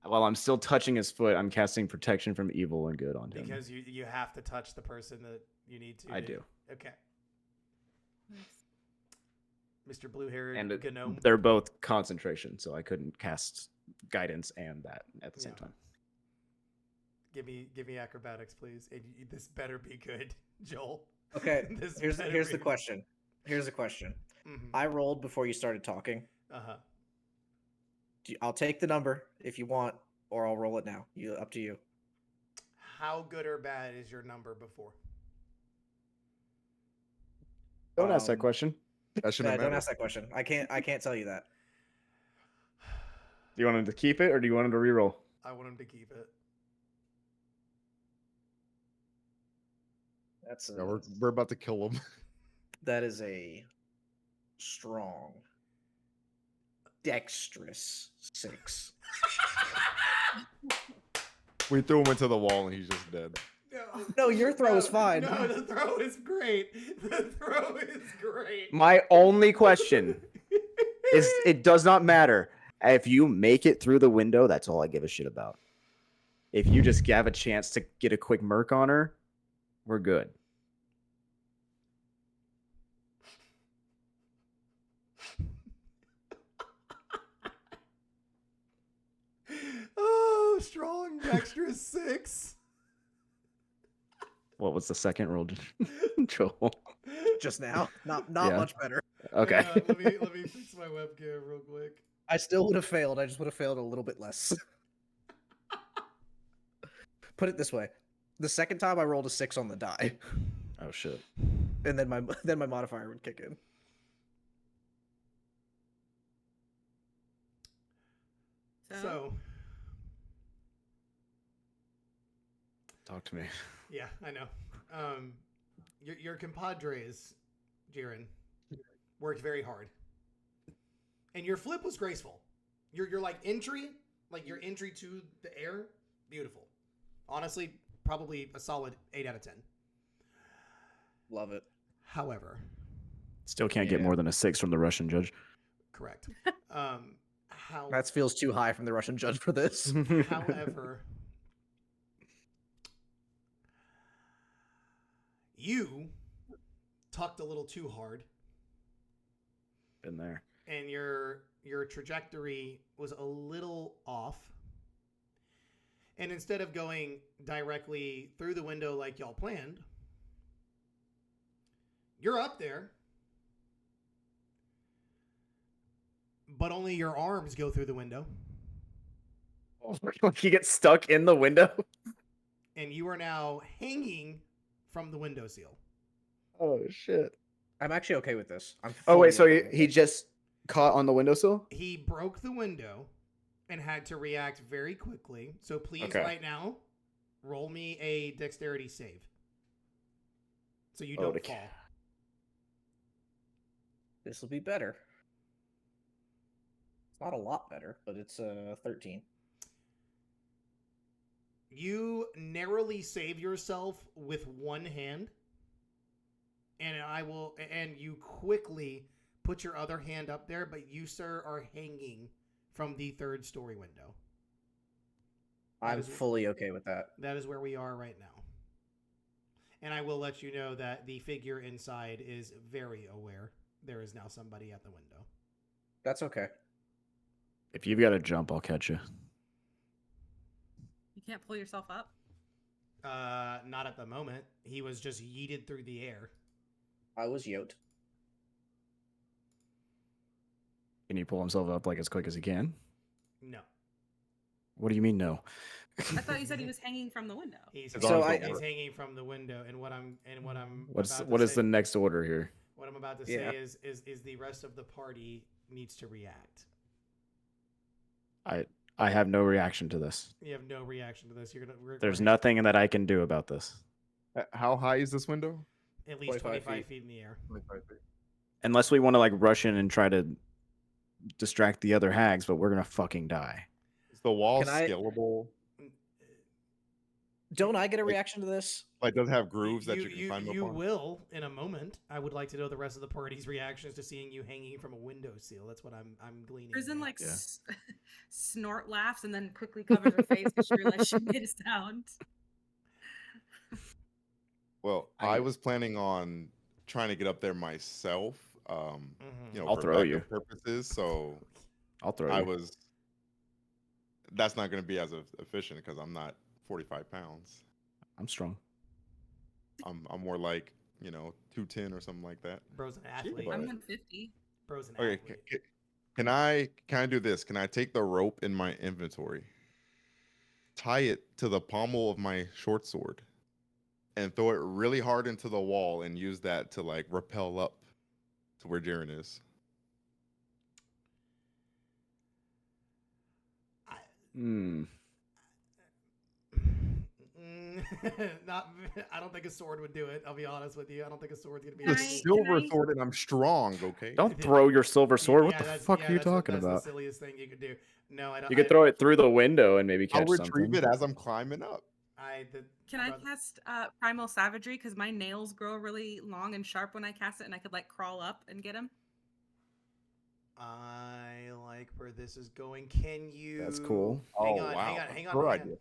while I'm still touching his foot, I'm casting protection from evil and good on him. because you have to touch the person that you need to. I do. Okay. Mr. Blue-haired And Gnome. they're both concentration, so I couldn't cast guidance and that at the same Yeah. time. Give me acrobatics, please. And this better be good, Joel. Okay, This here's better the be- question. Here's the question. I rolled before you started talking. Uh-huh. I'll take the number if you want, or I'll roll it now. Up to you. How good or bad is your number before? Don't ask that question. That shouldn't Don't matter. ask that question. I can't tell you that. Do you want him to keep it or do you want him to reroll? I want him to keep it. That's Yeah, we're about to kill him. that is a strong, dexterous 6. We threw him into the wall and he's just dead. No, your throw is fine. No, the throw is great. The throw is great. My only question is it does not matter. If you make it through the window, that's all I give a shit about. If you just have a chance to get a quick merc on her, we're good. Oh, strong, dexterous 6. What was the second roll, Joel? Just now, not Yeah. much better. Okay. Hang on, let me fix my webcam real quick. I still would have failed. I just would have failed a little bit less. Put it this way: the second time I rolled a 6 on the die, Oh shit. and then my modifier would kick in. So, Talk to me. yeah, I know. Your compadres, Jeryn, worked very hard, and your flip was graceful. Your like entry, your entry to the air, beautiful. Honestly, probably a solid 8 out of 10. Love it. However, Still can't get Yeah. more than a 6 from the Russian judge. correct. How? That feels too high from the Russian judge for this. However, you tucked a little too hard, Been there. and your trajectory was a little off. And instead of going directly through the window like y'all planned, you're up there, but only your arms go through the window, You get stuck in the window. and you are now hanging from the window seal. Oh shit. I'm actually okay with this. Oh wait, so fully okay with he this. just caught on the windowsill? He broke the window and had to react very quickly. So please, Okay. right now, roll me a dexterity save, so you Oh, don't the fall. This will be better. It's not a lot better, but it's 13. You narrowly save yourself with one hand, and you quickly put your other hand up there, but you, sir, are hanging from the 3rd story window. I'm is- fully okay with that. That is where we are right now. And I will let you know that the figure inside is very aware there is now somebody at the window. That's okay. If you've got to jump, I'll catch you. You can't pull yourself up. Not at the moment. He was just yeeted through the air. I was yoked. Can he pull himself up like as quick as he can? No. What do you mean no? I thought you said he was hanging from the window. He's, His So arms I- don't he's work. hanging from the window, and what I'm What's about to what is say- the next order here? what I'm about to Yeah. say is the rest of the party needs to react. I have no reaction to this. You have no reaction to this. There's nothing that I can do about this. How high is this window? at least 25 25 feet in the air. 25 feet. Unless we want to like rush in and try to distract the other hags, but we're gonna fucking die. Is the wall Can I- scalable? Don't I get a reaction to this? Like, does it have grooves that you can you climb up on? will in a moment. I would like to know the rest of the party's reactions to seeing you hanging from a windowsill. That's what I'm gleaning. Prysm at. like Yeah. snort laughs and then quickly covers her face because she realized she made a sound. Well, I- I was planning on trying to get up there myself. You know, I'll for throw you. backup purposes. So I'll throw I you. was. That's not going to be as efficient because I'm not 45 pounds. I'm strong. I'm more like 210 or something like that. Bro's an athlete. I'm But- 150. Bro's an Okay, athlete. can I do this? Can I take the rope in my inventory, tie it to the pommel of my short sword, and throw it really hard into the wall and use that to like rappel up to where Jeryn is? Hmm. Not. I don't think a sword would do it. I'll be honest with you. I don't think a sword's gonna be. Can The able to I- do- silver I- sword, and I'm strong. Okay. Don't throw your silver sword. What Yeah, the that's- fuck yeah, are you that's the- talking that's about? the silliest thing you could do. No, I don't. You could throw it through the window and maybe I'll catch retrieve something. it as I'm climbing up. Can I cast Primal Savagery? Because my nails grow really long and sharp when I cast it, and I could like crawl up and get him. I like where this is going. Can you? That's cool. Hang Oh, on, wow. hang on, hang on, Her hang on. idea.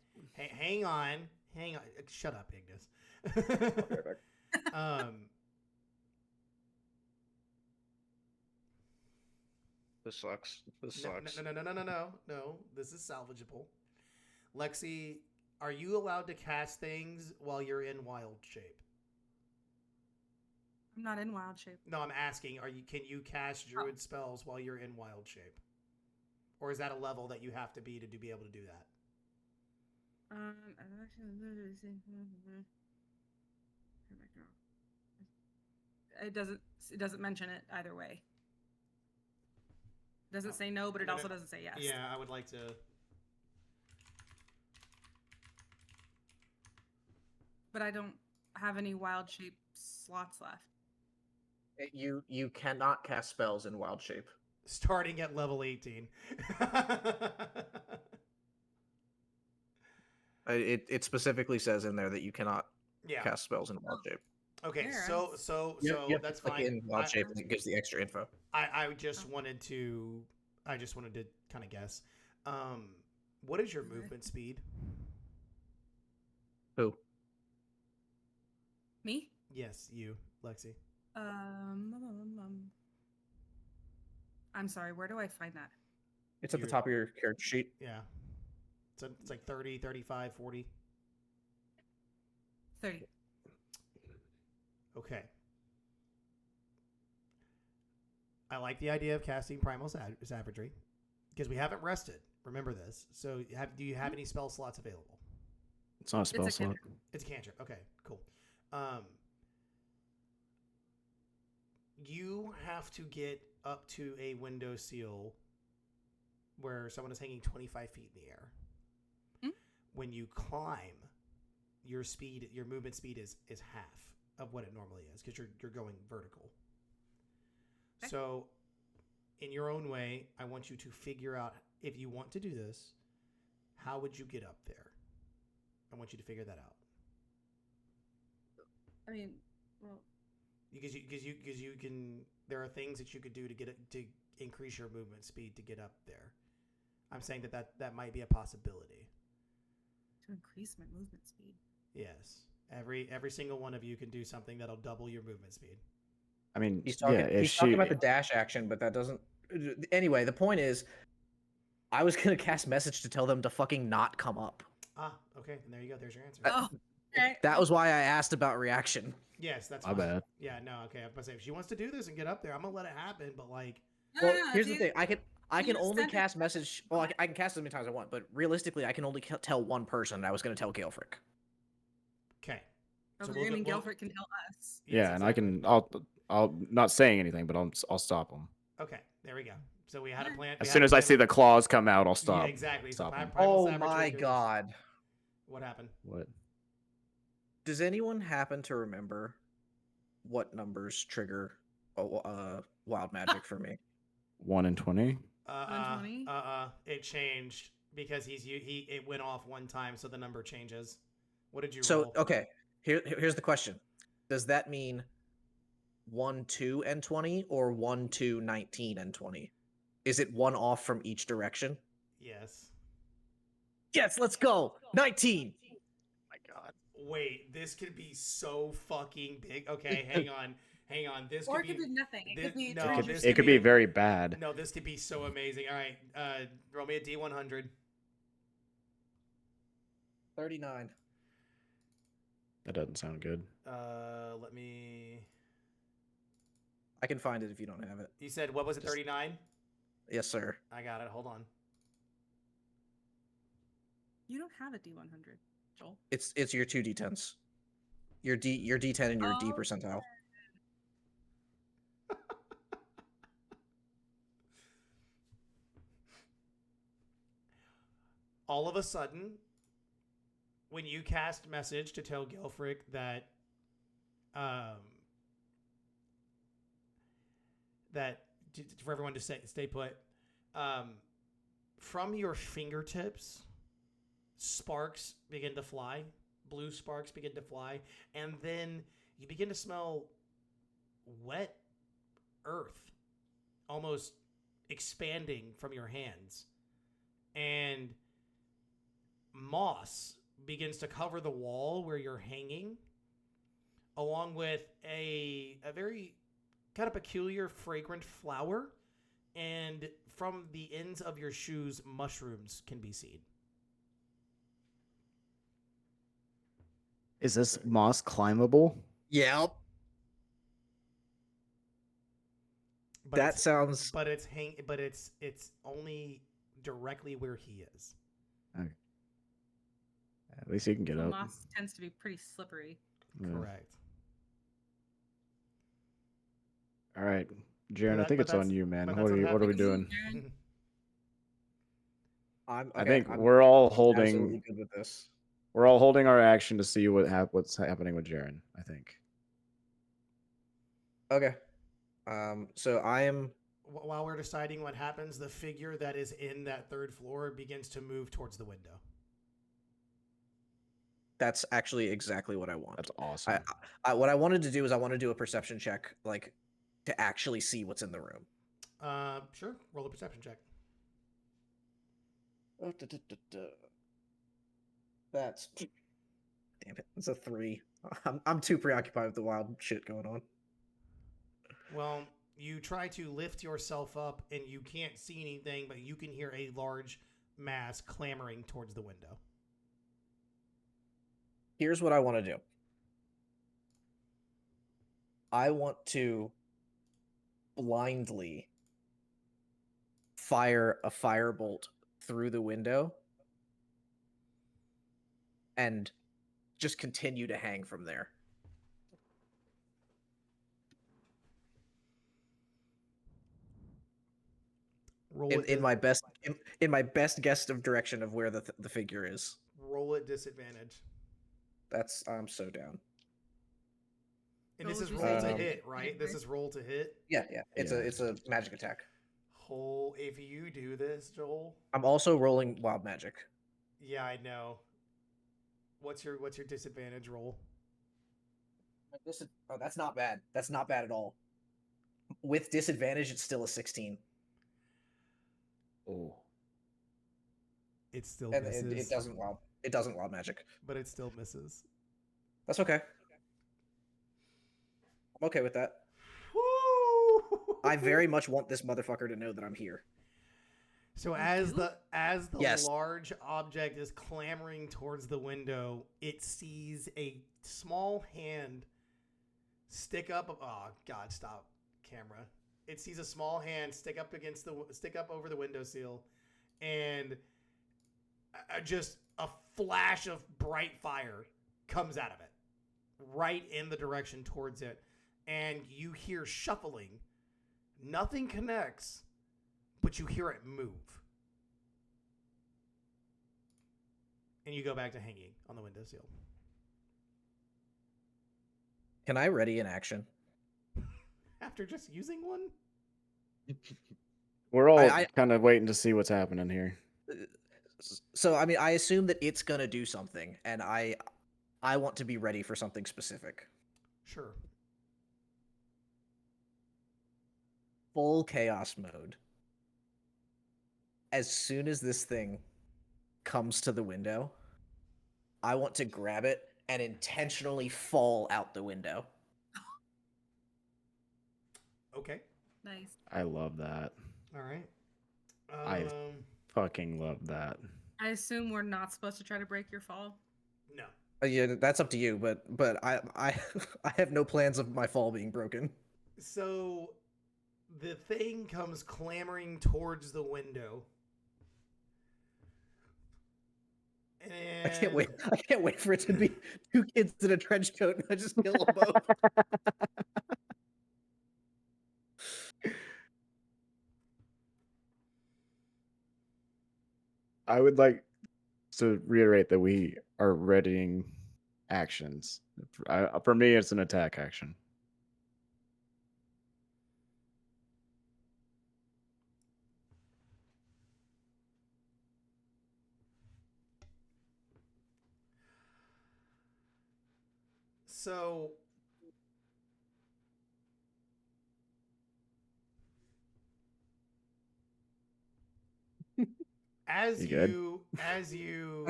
Hang on, hang on. Shut up, Ignis. This sucks. This No, sucks. no. This is salvageable. Lexi, are you allowed to cast things while you're in wild shape? I'm not in wild shape. No, I'm asking. Can you cast druid spells while you're in wild shape, or is that a level that you have to be able to do that? It doesn't mention it either way. It doesn't say no, but it No, also no. doesn't say yes. Yeah, I would like to. But I don't have any wild shape slots left. You cannot cast spells in wild shape. Starting at level 18. It specifically says in there that you cannot Yeah. cast spells in wild shape. Okay. There, So You have to that's click fine. in wild shape, and it gives the extra info. I just wanted to kind of guess. What is your Okay. movement speed? Who? Me? Yes, you, Lexi. I'm sorry, where do I find that? It's at the Your- top of your character sheet. Yeah. It's like 30, 35, 40. 30. Okay. I like the idea of casting Primal Savagery because we haven't rested. Remember this. So, do you have any spell slots available? It's not a spell a slot. cantrip. It's a cantrip. Okay, cool. You have to get up to a window seal where someone is hanging 25 feet in the air. Hmm? When you climb, your movement speed is half of what it normally is because you're going vertical. Okay. So, in your own way, I want you to figure out if you want to do this, how would you get up there? I want you to figure that out. I mean, well, Because you can, there are things that you could do to increase your movement speed to get up there. I'm saying that might be a possibility. to increase my movement speed. Yes, every single one of you can do something that'll double your movement speed. I mean, He's talking. yeah, if He's talking she, about the dash action, but that doesn't. Anyway, the point is, I was gonna cast message to tell them to fucking not come up. Ah, okay, and there you go. There's your answer. Oh, okay. That was why I asked about reaction. Yes, that's My fine. bad. Yeah, no, okay. I was gonna say if she wants to do this and get up there, I'm gonna let it happen. But like, Well, Ah, here's the dude. thing. I can you only said it. cast message. Well, I can cast as many times as I want, but realistically, I can only tell one person. I was gonna tell Galefric. okay. Okay, we'll I go- mean, we'll- Gelfert can tell us. Yes, Yeah, and I exactly. can. I'll not saying anything, but I'll stop him. Okay, there we go. So we had a plan. As soon as I see the claws come out, I'll stop. Yeah, exactly. So Stop him. Primal Oh Savagery my goes- god! What happened? What? Does anyone happen to remember what numbers trigger wild magic for me? 1 in 20. 120? It changed because it went off one time, so the number changes. What did you So roll? okay, here's the question: does that mean 1, 2, and 20, or 1, 2, 19, and 20? Is it one off from each direction? Yes. Yes, let's go. 19. My God. Wait, this could be so fucking big. Okay, hang on. This Or could it could be nothing. It this- could be no, treasure this It could be very bad. No, this could be so amazing. All right, roll me a D100. 39. That doesn't sound good. Let me. I can find it if you don't have it. You said what was it? Just- 39. Yes, sir. I got it. Hold on. You don't have a D100, Joel. It's your 2d10s. Your D10 and your D Oh. percentile. All of a sudden, when you cast message to tell Gilfrick that for everyone to stay put, from your fingertips, sparks begin to fly. Blue sparks begin to fly, and then you begin to smell wet earth almost expanding from your hands, and moss begins to cover the wall where you're hanging, along with a very kind of peculiar fragrant flower, and from the ends of your shoes, mushrooms can be seen. Is this moss climbable? Yep. But That it's, sounds. but it's only directly where he is. Okay. At least you can get Well, up. moss tends to be pretty slippery. Yeah. Correct. All right, Jeryn, I But think that- it's but on that's- you, man. but What that's are what we happens. doing? Jeryn. I think we're all holding. Absolutely good with this. We're all holding our action to see what's happening with Jeryn. I think. Okay. So I am. While we're deciding what happens, the figure that is in that third floor begins to move towards the window. That's actually exactly what I want. That's awesome. What I wanted to do is I want to do a perception check, like, to actually see what's in the room. Sure. Roll a perception check. Oh, That's. Damn it. It's a 3. I'm too preoccupied with the wild shit going on. Well, you try to lift yourself up, and you can't see anything, but you can hear a large mass clamoring towards the window. Here's what I want to do. I want to blindly fire a firebolt through the window and just continue to hang from there. Roll In my best guess of direction of where the figure is. roll at disadvantage. I'm so down. And What this is would you roll say? to hit, right? This is roll to hit. Yeah. It's Yeah. a magic attack. If you do this, Joel. I'm also rolling wild magic. Yeah, I know. What's your disadvantage roll? That's not bad. That's not bad at all. With disadvantage, it's still a 16. Oh. It still And misses. it doesn't wild magic. But it still misses. That's okay. I'm okay with that. Woo! I very much want this motherfucker to know that I'm here. So You as do? the Yes. large object is clamoring towards the window, it sees a small hand stick up. Oh God! Stop, camera. It sees a small hand stick up over the windowsill, and just a flash of bright fire comes out of it, right in the direction towards it, and you hear shuffling. Nothing connects, but you hear it move. And you go back to hanging on the windowsill. Can I ready an action? After just using one? We're all I- kind of waiting to see what's happening here. So I mean, I assume that it's gonna do something, and I want to be ready for something specific. Sure. Full chaos mode. As soon as this thing comes to the window, I want to grab it and intentionally fall out the window. Okay. Nice. I love that. All right. Fucking love that. I assume we're not supposed to try to break your fall. No. Yeah, that's up to you, but I I have no plans of my fall being broken. So the thing comes clamoring towards the window. I can't And wait. I can't wait for it to be two kids in a trench coat and I just kill them both. I would like to reiterate that we are readying actions. For me, it's an attack action. so as You good? you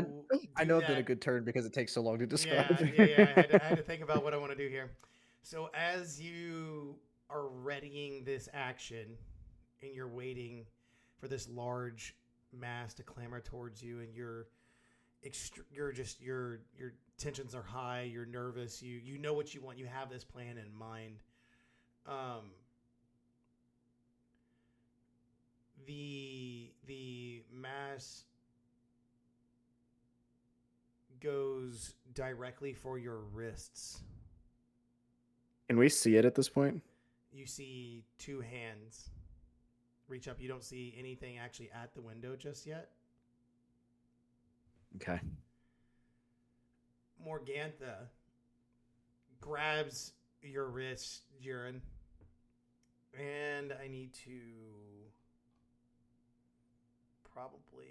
I do know I've been a that, good turn because it takes so long to describe. yeah. I had to think about what I want to do here. So as you are readying this action, and you're waiting for this large mass to clamor towards you, and your tensions are high. You're nervous. You know what you want. You have this plan in mind. The mass goes directly for your wrists. Can we see it at this point? You see two hands reach up. You don't see anything actually at the window just yet. Okay. Morgantha grabs your wrist, Jeryn, and I need to probably...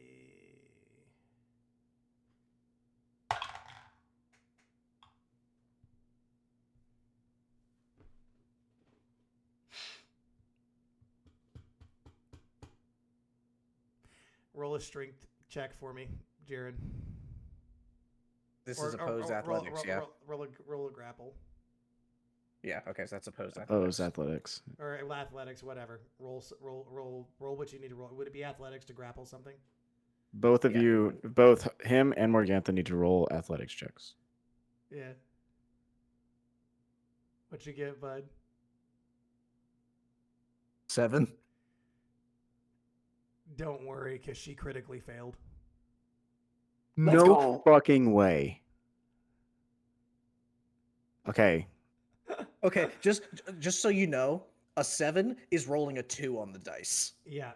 roll a strength check for me, Jeryn. This is opposed athletics, yeah. Roll a grapple. Yeah, okay, so that's opposed athletics. Opposed athletics. Or athletics, whatever. Roll what you need to roll. Would it be athletics to grapple something? Both of you, both him and Morgantha need to roll athletics checks. Yeah. What you get, bud? 7. Don't worry, because she critically failed. Let's No go. fucking way. Okay. Okay, just so you know, a 7 is rolling a 2 on the dice. Yeah,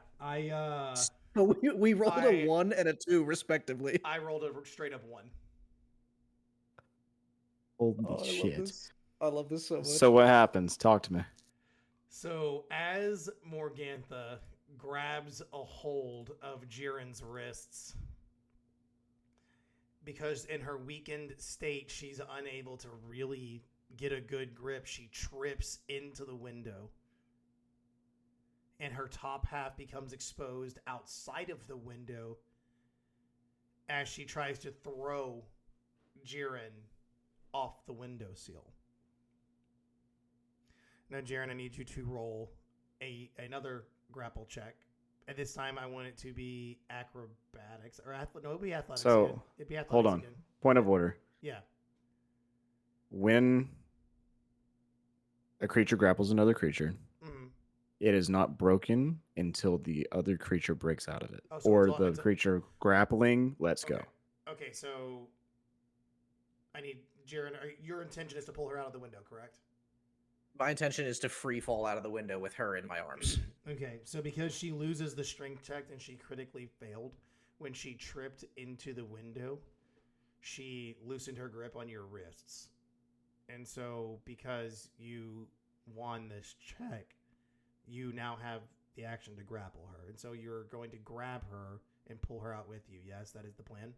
So we rolled a 1 and a 2 respectively. I rolled a straight up 1. Holy shit. I love this so much. So what happens? Talk to me. So as Morgantha grabs a hold of Jeryn's wrists, because in her weakened state, she's unable to really get a good grip, she trips into the window. And her top half becomes exposed outside of the window as she tries to throw Jeryn off the windowsill. Now, Jeryn, I need you to roll another grapple check. At this time, I want it to be acrobatics or it'd be athletics. So, again. It'd be athletics hold on. again. Point of order. Yeah. When a creature grapples another creature, Mm-hmm. it is not broken until the other creature breaks out of it. Oh, so or it's all- the it's a- creature grappling lets go. Okay, so I need Jeryn. Your intention is to pull her out of the window, correct? My intention is to free fall out of the window with her in my arms. Okay, so because she loses the strength check and she critically failed when she tripped into the window, she loosened her grip on your wrists. And so because you won this check, you now have the action to grapple her. And so you're going to grab her and pull her out with you. Yes, that is the plan?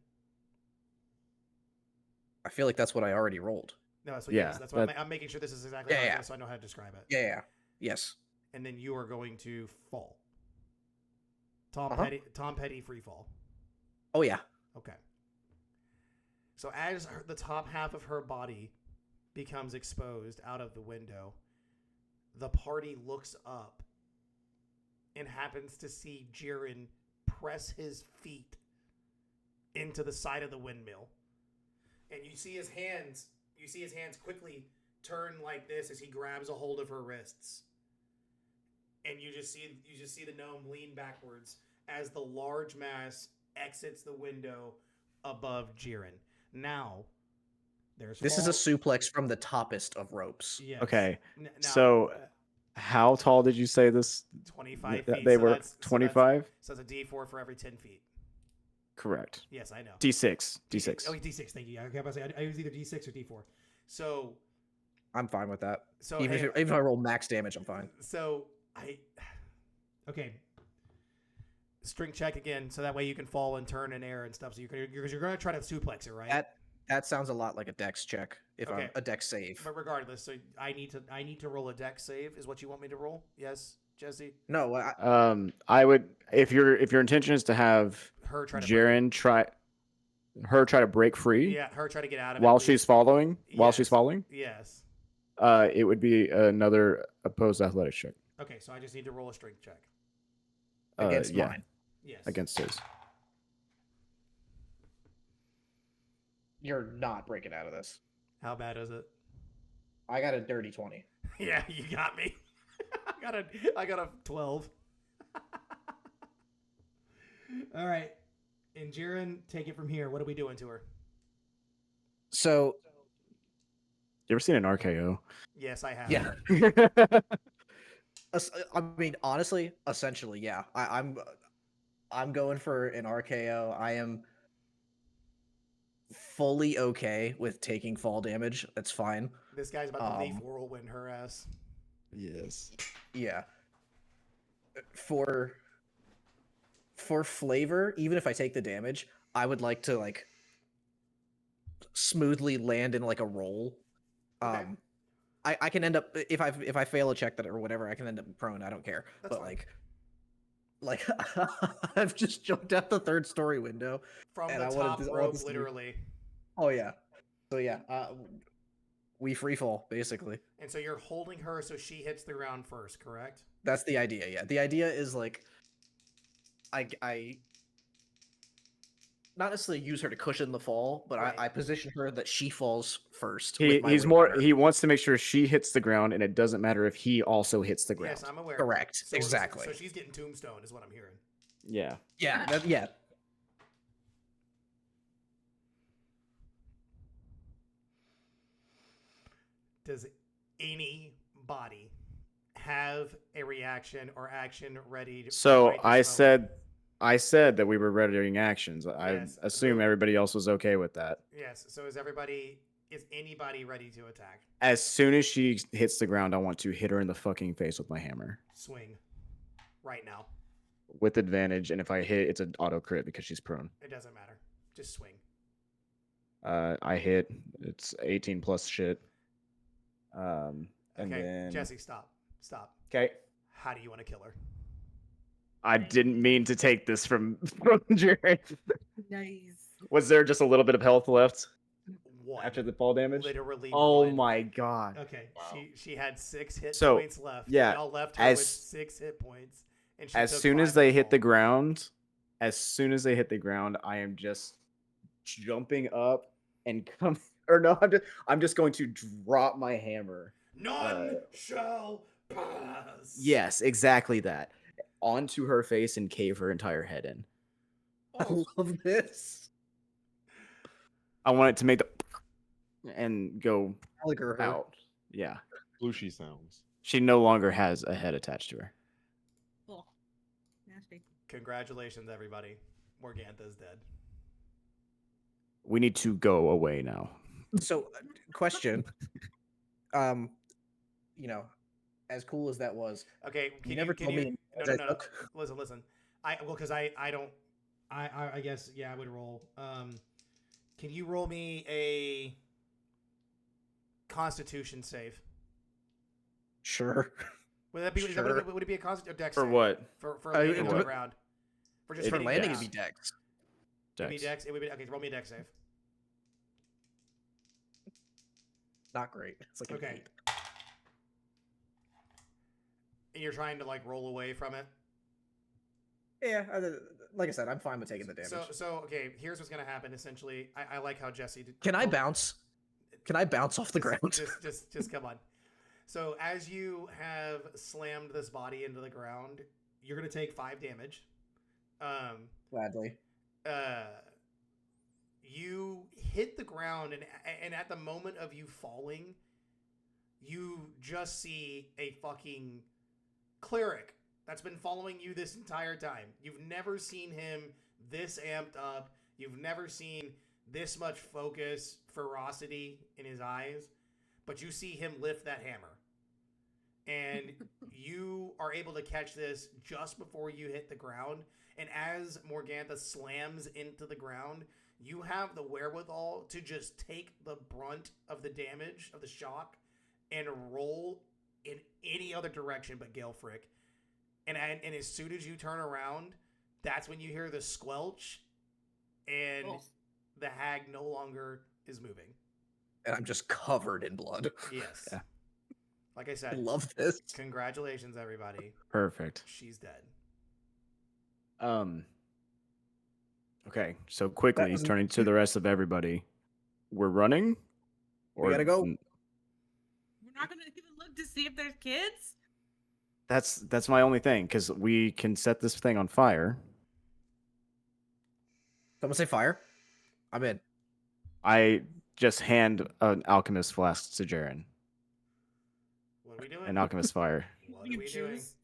I feel like that's what I already rolled. No, so Yeah, yes, that's what that- I'm making sure this is exactly how it is, so I know how to describe it. Yeah. Yes. And then you are going to fall. Tom Petty free fall. Oh, yeah. Okay. So as the top half of her body becomes exposed out of the window, the party looks up and happens to see Jeryn press his feet into the side of the windmill. and you see his hands quickly turn like this as he grabs a hold of her wrists. And you just see the gnome lean backwards as the large mass exits the window above Jeryn. Now, This is a suplex from the toppest of ropes. Yes. Okay. Now, So, how tall did you say this? 25 feet. They so were that's- 25? So that's a D4 for every 10 feet. Correct. Yes, I know. D6. D6. Oh, D6. Thank you. I was about to say I use either D6 or D4. So I'm fine with that. so Even hey, if I roll max damage, I'm fine. So okay. Strength check again, so that way you can fall and turn in air and stuff. So you're going to try to suplex it, right? That sounds a lot like a dex check. If Okay. I'm a dex save. But regardless, so I need to roll a dex save. Is what you want me to roll? Yes, Jesse. No, I would if your intention is to have Her try to Jeryn try to break free Yeah, her try to get out of it. while please. she's following. While she's Yes. following, Yes. it would be another opposed athletics check. Okay, so I just need to roll a strength check. against yeah, mine. Yes. against his. You're not breaking out of this. How bad is it? I got a dirty 20. Yeah, you got me. I got a 12. All right. And Jeryn, take it from here. What are we doing to her? So, You ever seen an RKO? Yes, I have. yeah. I mean, honestly, essentially, yeah. I'm going for an RKO. I am fully okay with taking fall damage. That's fine. This guy's about to leave whirlwind her ass. Yes. Yeah. For flavor, even if I take the damage, I would like to like smoothly land in like a roll. Okay. I can end up if I fail a check that or whatever, I can end up prone. I don't care. That's but fine. like I've just jumped out the third story window. From And the I wanted top this- I want rope, this to be- literally. Oh yeah. So yeah, we free fall basically. And so you're holding her so she hits the ground first, correct? That's the idea. Yeah, the idea is like I not necessarily use her to cushion the fall, but Right. I position her that she falls first. He, with my he's weight more. on her. He wants to make sure she hits the ground, and it doesn't matter if he also hits the ground. Yes, I'm aware. Correct. So, Exactly. So she's getting tombstone, is what I'm hearing. Yeah. Yeah. Yeah. Does anybody have a reaction or action ready? To So fight this I said that we were readying actions. I Yes. assume everybody else was okay with that. Yes. So is anybody ready to attack? As soon as she hits the ground, I want to hit her in the fucking face with my hammer Swing. Right now. with advantage, and if I hit, it's an auto crit because she's prone. It doesn't matter. Just swing. I hit. It's 18 plus shit. And Okay. then Jesse, stop. Stop. okay. How do you want to kill her? I didn't mean to take this from Jerry. Nice. Was there just a little bit of health left One. after the fall damage? Literally Oh one. my god. Okay. She had 6 hit So, points left. yeah, Y'all left her as- with 6 hit points. And she As took soon 5 as they hit the fall. ground, I am just jumping up and come. Or no, I'm just going to drop my hammer. None shall pass. Yes, exactly that. Onto her face and cave her entire head in. I love this. I want it to make the and go Gallagher her. out. Yeah. Blushy sounds. She no longer has a head attached to her. Cool. Nasty. Congratulations, everybody. Morgantha's dead. We need to go away now. So, question. You know, as cool as that was, Okay, can never can told me No. Listen. Because I guess I would roll. Can you roll me a Constitution save? sure. Would that be? Sure. Would it be a Constitution dex For save? what? For Uh, landing on the what- ground. For just It- For hitting landing, the it'd be ground. dex. It'd be Dex. dex. It would be okay. Roll me a dex save. Not great. It's like an Okay. 8. And you're trying to like roll away from it. Yeah, like I said, I'm fine with taking the damage. So okay, here's what's gonna happen. Essentially, I like how Jesse did. Can I bounce? Can I bounce off the ground? Just come on. So as you have slammed this body into the ground, you're gonna take 5 damage. Gladly. You hit the ground, and at the moment of you falling, you just see a fucking cleric that's been following you this entire time. You've never seen him this amped up. You've never seen this much focus, ferocity in his eyes, but you see him lift that hammer. And you are able to catch this just before you hit the ground. And as Morgantha slams into the ground, you have the wherewithal to just take the brunt of the damage, of the shock, and roll in any other direction but Galefrick. And as soon as you turn around, that's when you hear the squelch, and the hag no longer is moving. And I'm just covered in blood. Yes. Yeah. Like I I said, love this. congratulations, everybody. Perfect. She's dead. Okay, so quickly, he's turning to the rest of everybody. We're running? We gotta go. We're not gonna even look to see if there's kids. That's my only thing, because we can set this thing on fire. Someone say fire. I'm in. I just hand an alchemist flask to Jeryn. What are we doing? An alchemist fire. What You are we doing? choose.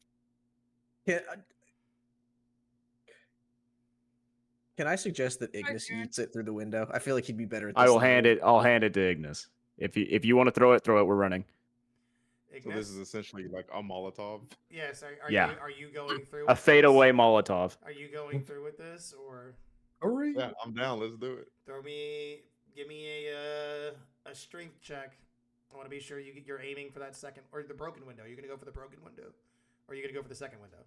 Can I suggest that Ignis Jeryn. eats it through the window? I feel like he'd be better at this. I will than hand I it. I'll hand it to Ignis. If you want to throw it, We're running. So Ignis? this is essentially like a Molotov. Yes. Yeah. Are you going through? A with fadeaway this? Molotov. Are you going through with this, or Hurry. Yeah, I'm down. Let's do it. give me a strength check? I want to be sure you're aiming for that second or the broken window. You're gonna go for the broken window, or are you gonna go for the second window?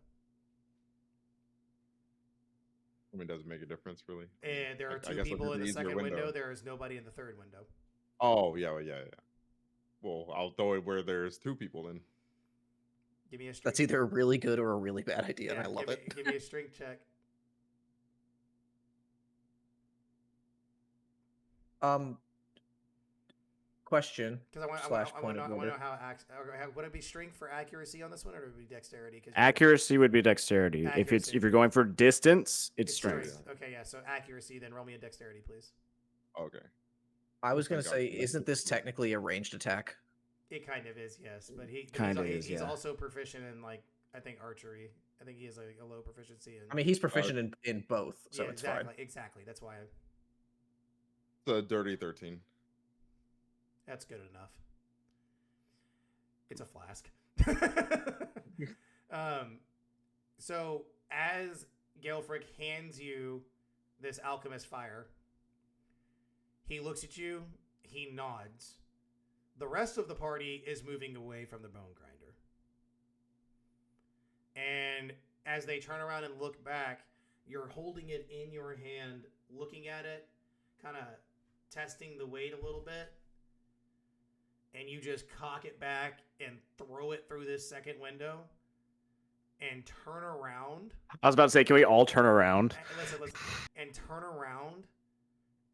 I mean, does it make a difference, really? And there are I 2 guess I'll people do in the the easier second window. window. There is nobody in the third window. Oh, yeah. Well, I'll throw it where there's 2 people then. Give me a strength. That's either a really good or a really bad idea, and I love give it. Me, give me a strength check. Question Because I slash want point to of know order. would it be strength for accuracy on this one, or would it be dexterity? 'Cause Accuracy would be dexterity. Accuracy. If you're going for distance, it's strength. Okay, yeah. So accuracy, then roll me a dexterity, please. Okay. I was gonna Thank God say, for that. isn't this technically a ranged attack? It kind of is, yes. But Kinda he's yeah. also proficient in I think archery. I think he has a low proficiency in. I mean, he's proficient in both, so yeah, it's exactly, fine. exactly. That's why. It's a dirty 13. That's good enough. It's a flask. So as Galefrick hands you this alchemist fire, he looks at you, he nods. The rest of the party is moving away from the bone grinder. And as they turn around and look back, you're holding it in your hand, looking at it, kind of testing the weight a little bit. And you just cock it back and throw it through this second window and turn around. I was about to say, can we all turn around? Listen. And turn around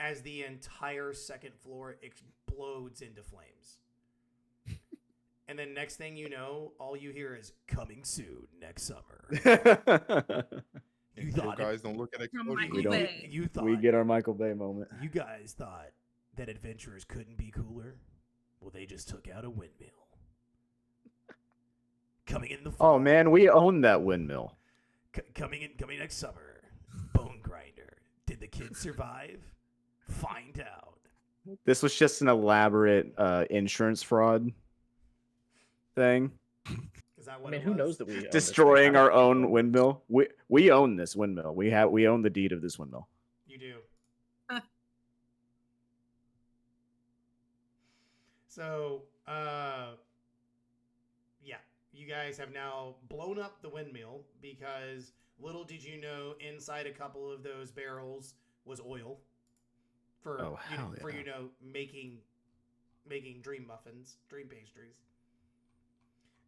as the entire second floor explodes into flames. And then next thing you know, all you hear is coming soon next summer. You thought guys don't look at explosions. We don't. You thought We get our Michael Bay moment. you guys thought that adventurers couldn't be cooler? Well, they just took out a windmill. Coming in the fall. Oh man, we own that windmill. Coming next summer. Bone grinder. Did the kids survive? Find out. This was just an elaborate insurance fraud thing. Is that I what mean, it who was? knows that we own this Destroying thing? our own windmill. We own this windmill. We own the deed of this windmill. You do. So, yeah, you guys have now blown up the windmill because little did you know inside a couple of those barrels was oil for making dream muffins, dream pastries.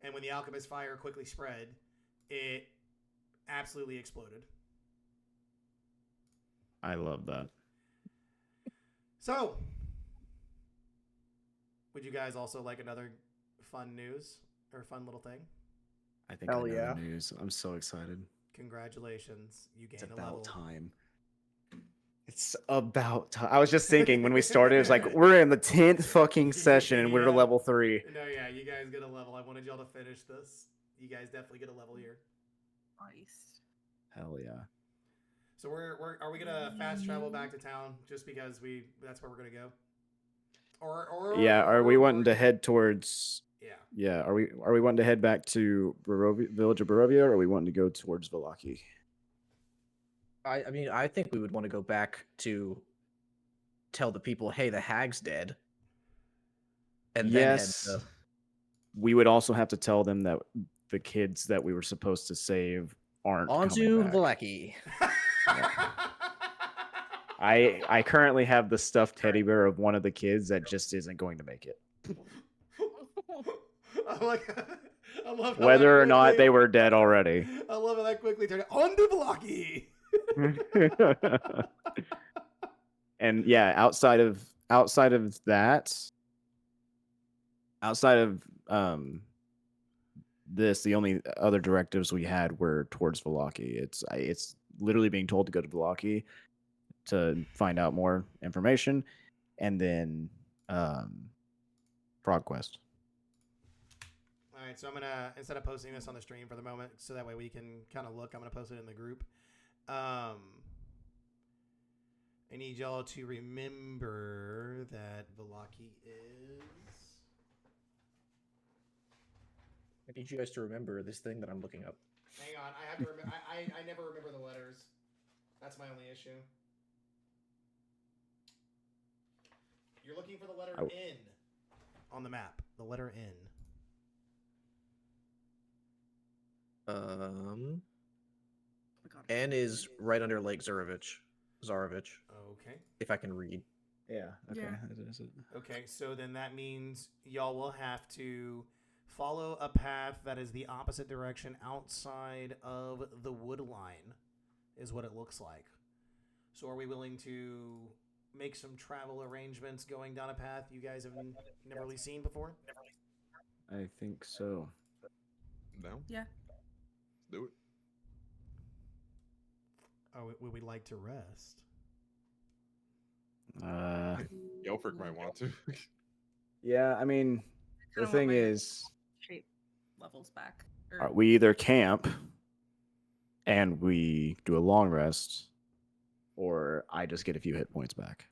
And when the alchemist fire quickly spread, it absolutely exploded. I love that. So, would you guys also like another fun news or fun little thing? I think Hell I know yeah. the news. I'm so excited. Congratulations, you It's gained a level. about time. It's about time. I was just thinking when we started, it's like we're in the 10th fucking session and we're Yeah. level 3. No, yeah, you guys get a level. I wanted y'all to finish this. You guys definitely get a level here. Nice. Hell yeah. So are we gonna fast travel back to town just because that's where we're gonna go? Or Yeah, are we wanting to or- head towards Yeah. Yeah, are we wanting to head back to Village of Barovia, or are we wanting to go towards Vallaki? I mean, I think we would want to go back to tell the people, hey, the hag's dead. And Yes. then head to... We would also have to tell them that the kids that we were supposed to save aren't On coming to back. Vallaki. I currently have the stuffed teddy bear of one of the kids that just isn't going to make it. I love how Whether that or not quickly- they were dead already. I love how that quickly turned on to Blocky. And yeah, outside of that, outside of this, the only other directives we had were towards Vallaki. It's literally being told to go to Vallaki to find out more information, and then Frog Quest. All right, so I'm gonna, instead of posting this on the stream for the moment, so that way we can kind of look, I'm gonna post it in the group. I need y'all to remember that Vallaki is. I need you guys to remember this thing that I'm looking up. Hang on, I have to remember. I never remember the letters. That's my only issue. You're looking for the letter N on the map. The letter N. Oh my God. N is right under Lake Zarovich. Okay. If I can read. Yeah. Okay. Yeah. That is it. Okay, so then that means y'all will have to follow a path that is the opposite direction outside of the wood line, is what it looks like. So are we willing to make some travel arrangements going down a path you guys have never really seen before? I think so. No? Yeah. Do it. Or would we like to rest? Yelfric might want to. Yeah. I mean, the Kinda want thing my is, shape levels back. Or, we either camp and we do a long rest, or I just get a few hit points back.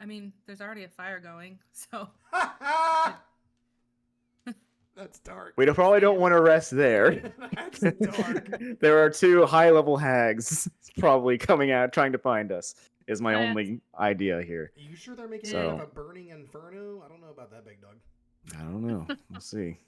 I mean, there's already a fire going, so That's dark. We probably don't want to rest there. That's dark. There are 2 high-level hags probably coming out trying to find us. Is my Yeah. only idea here. Are you sure they're making So- it out of a burning inferno? I don't know about that, big dog. I don't know. We'll see.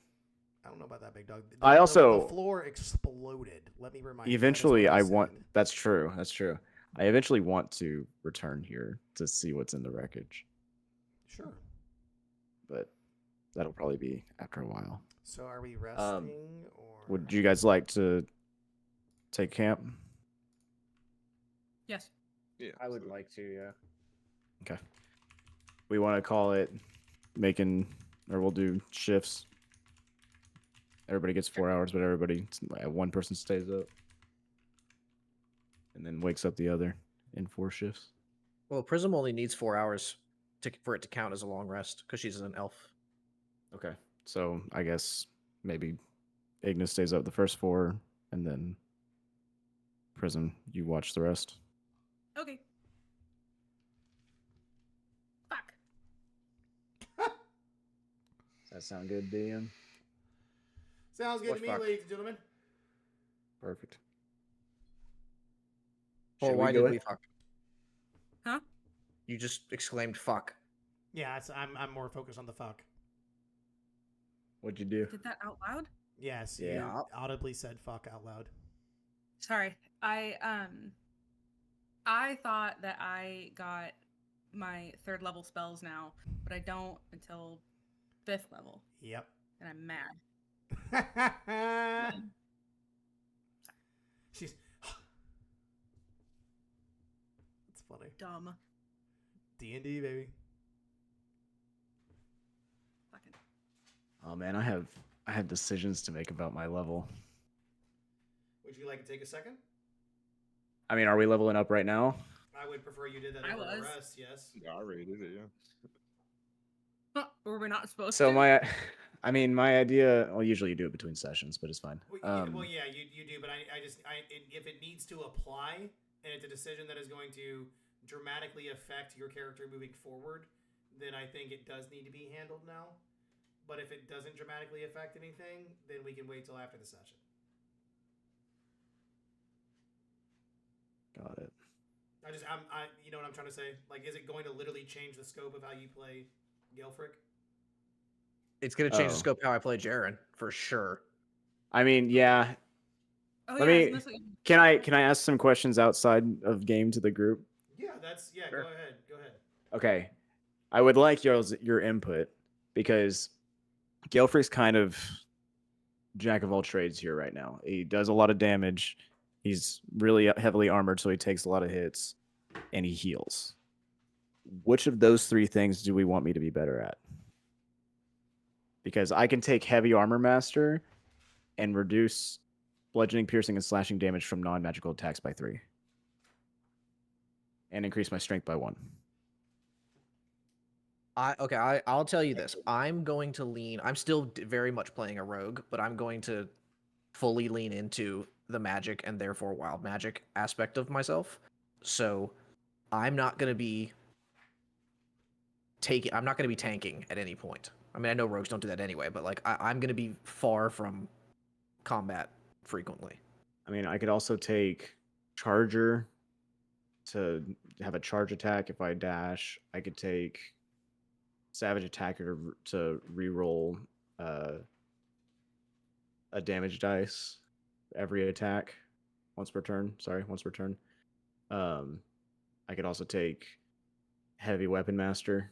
I don't know about that, big dog. I also- the floor exploded. Let me remind you. Eventually, that I is what want. said. That's true. That's true. I eventually want to return here to see what's in the wreckage, Sure. but that'll probably be after a while. So are we resting or? Would you guys like to take camp? yes. Yeah. I would so- like to, yeah. Okay. We want to call it making, or we'll do shifts. Everybody gets 4 hours, but one person stays up and then wakes up the other in 4 shifts. Well, Prysm only needs 4 hours for it to count as a long rest, because she's an elf. Okay. So I guess maybe Ignis stays up the first 4, and then Prysm, you watch the rest. Okay. Fuck. Does that sound good, DM? Sounds good What to me, fuck? ladies and gentlemen. Perfect. Well, Should why go did in? we fuck? Huh? You just exclaimed fuck. Yeah, I'm more focused on the fuck. What'd you do? Did that out loud? Yes, Yeah. you audibly said fuck out loud. Sorry. I thought that I got my 3rd level spells now, but I don't until 5th level, Yep. and I'm mad. She's funny. Dumb. D&D, baby. Fucking. Oh man, I have decisions to make about my level. Would you like to take a second? I mean, are we leveling up right now? I would prefer you did that I over the was. rest, yes. Yeah, I already did it. Yeah. Were we not supposed So to? I mean, my idea. Well, usually you do it between sessions, but it's fine. Well, yeah, you do, but if it needs to apply and it's a decision that is going to dramatically affect your character moving forward, then I think it does need to be handled now. But if it doesn't dramatically affect anything, then we can wait till after the session. Got it. You know what I'm trying to say? Like, is it going to literally change the scope of how you play Gelfrick? It's gonna change the Oh. scope how I play Jeryn for sure. I mean, yeah. Oh Let yeah, me. isn't this what you- Can I ask some questions outside of game to the group? Yeah, Sure. Go ahead. Go ahead. Okay. I would like your input because Gelfrick's kind of jack of all trades here right now. He does a lot of damage. He's really heavily armored, so he takes a lot of hits, and he heals. Which of those three things do we want me to be better at? Because I can take heavy armor master and reduce bludgeoning, piercing, and slashing damage from non-magical attacks by 3. And increase my strength by 1. I'll tell you this. I'm going to lean. I'm still very much playing a rogue, but I'm going to fully lean into the magic and therefore wild magic aspect of myself. So I'm not going to be tanking at any point. I mean, I know rogues don't do that anyway, but like I'm going to be far from combat frequently. I mean, I could also take charger to have a charge attack if I dash. I could take savage attacker to reroll a damage dice every attack once per turn. I could also take heavy weapon master,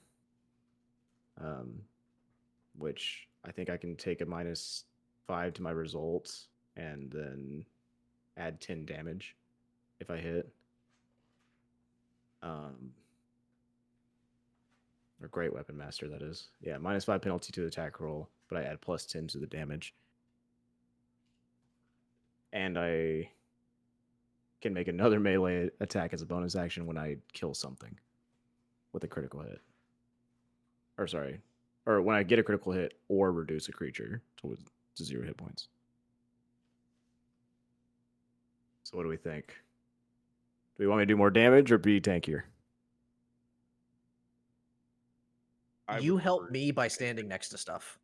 which I think I can take a -5 to my results and then add 10 damage if I hit. Or great weapon master, that is. Yeah, -5 penalty to the attack roll, but I add +10 to the damage. And I can make another melee attack as a bonus action when I kill something with a critical hit. Or when I get a critical hit or reduce a creature to 0 hit points. So what do we think? Do we want me to do more damage or be tankier? You help me by standing next to stuff.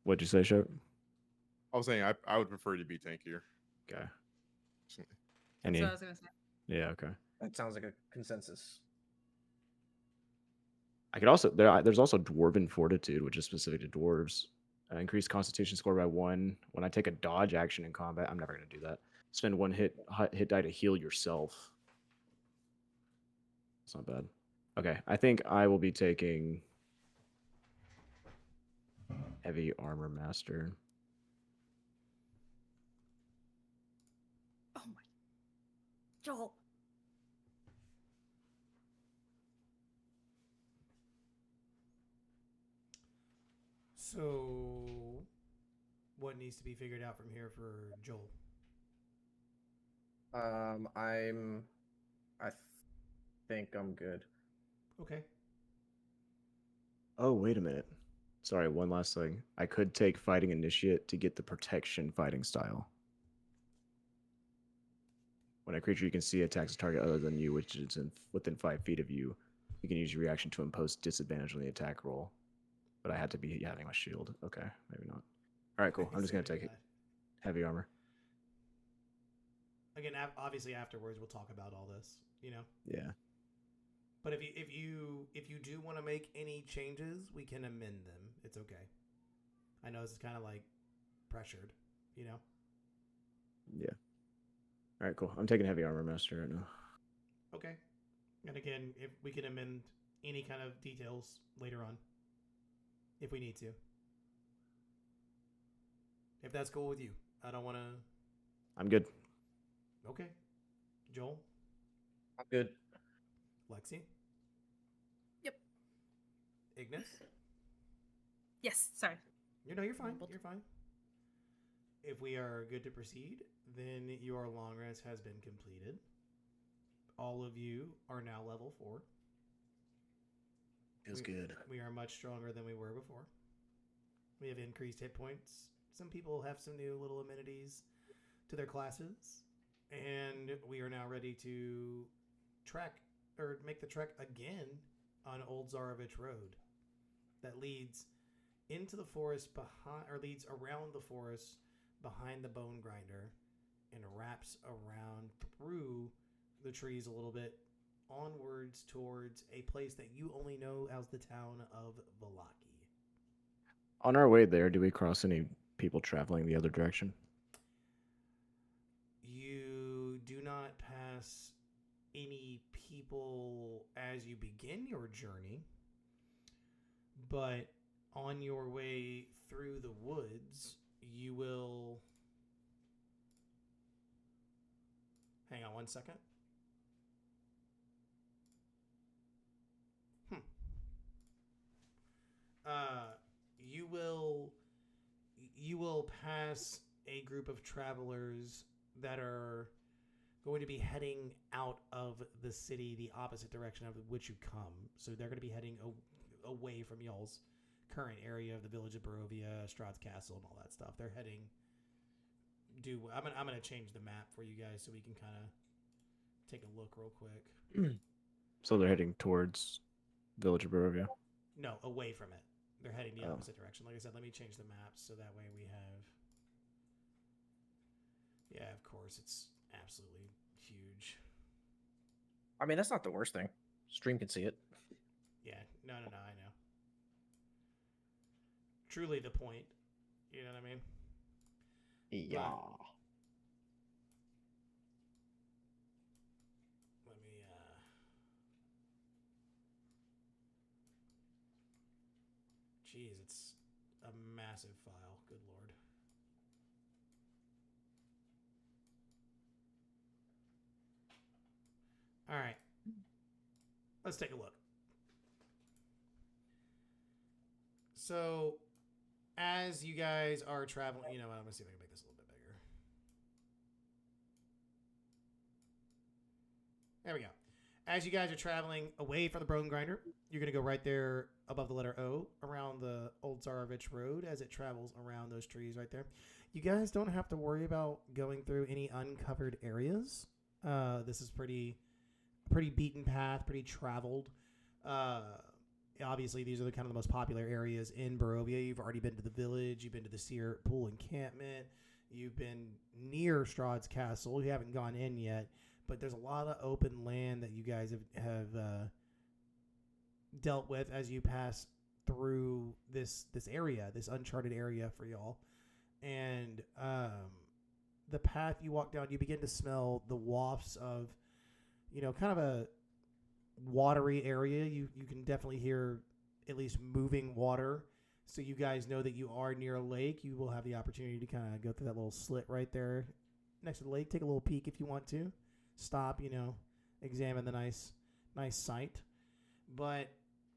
What'd you say, Shep? I was saying I would prefer to be tankier. Okay. That's Any? what I was gonna say. Yeah, okay. That sounds like a consensus. I could also there's also Dwarven Fortitude, which is specific to dwarves. Increase Constitution score by 1. When I take a dodge action in combat, I'm never going to do that. Spend 1 hit die to heal yourself. It's not bad. Okay, I think I will be taking heavy armor master. Oh my, Joel. So, what needs to be figured out from here for Joel? I think I'm good. Okay. Oh, wait a minute. Sorry, one last thing. I could take Fighting Initiate to get the protection fighting style. When a creature you can see attacks a target other than you, which is within 5 feet of you, you can use your reaction to impose disadvantage on the attack roll. But I had to be having my shield. Okay, maybe not. All right, cool. I'm just going to take it. Heavy armor. Again, obviously afterwards we'll talk about all this, you know. Yeah. But if you do want to make any changes, we can amend them. It's okay. I know this is kind of like pressured, you know. Yeah. All right, cool. I'm taking heavy armor master right now. Okay. And again, if we can amend any kind of details later on, if we need to. If that's cool with you, I don't want to. I'm good. Okay, Joel. I'm good. Lexi? Yep. Ignis? Yes. Sorry. You're fine. You're fine. If we are good to proceed, then your long rest has been completed. All of you are now level 4. Feels good. We are much stronger than we were before. We have increased hit points. Some people have some new little amenities to their classes. And we are now ready to make the trek again on Old Zarovich Road. That leads into the forest leads around the forest behind the Bone Grinder and wraps around through the trees a little bit onwards towards a place that you only know as the town of Vallaki. On our way there, do we cross any people traveling the other direction? You do not pass any people as you begin your journey, but on your way through the woods, you will... Hang on one second. You will pass a group of travelers that are going to be heading out of the city the opposite direction of which you come. So they're going to be heading away from y'all's current area of the village of Barovia, Strahd's Castle, and all that stuff. They're heading... I'm going to change the map for you guys so we can kind of take a look real quick. So they're heading towards village of Barovia? No, away from it. They're heading the opposite direction. Like I said, let me change the map so that way we have... Yeah, of course, it's absolutely huge. I mean, that's not the worst thing. Stream can see it. Yeah, no, I know. Truly the point. You know what I mean? Yeah. Let me, Jeez, it's a massive file. Good lord. All right. Let's take a look. So, as you guys are traveling... You know what? I'm going to see if I can make this a little bit bigger. There we go. As you guys are traveling away from the Bone Grinder, you're going to go right there above the letter O around the Old Zarovich Road as it travels around those trees right there. You guys don't have to worry about going through any uncovered areas. This is pretty beaten path, pretty traveled. Obviously, these are the kind of the most popular areas in Barovia. You've already been to the village. You've been to the Seer Pool encampment. You've been near Strahd's Castle. You haven't gone in yet, but there's a lot of open land that you guys have dealt with as you pass through this area, this uncharted area for y'all. And the path you walk down, you begin to smell the wafts of, kind of a watery area. You can definitely hear at least moving water. So you guys know that you are near a lake. You will have the opportunity to kind of go through that little slit right there next to the lake. Take a little peek if you want to. Stop, examine the nice sight. But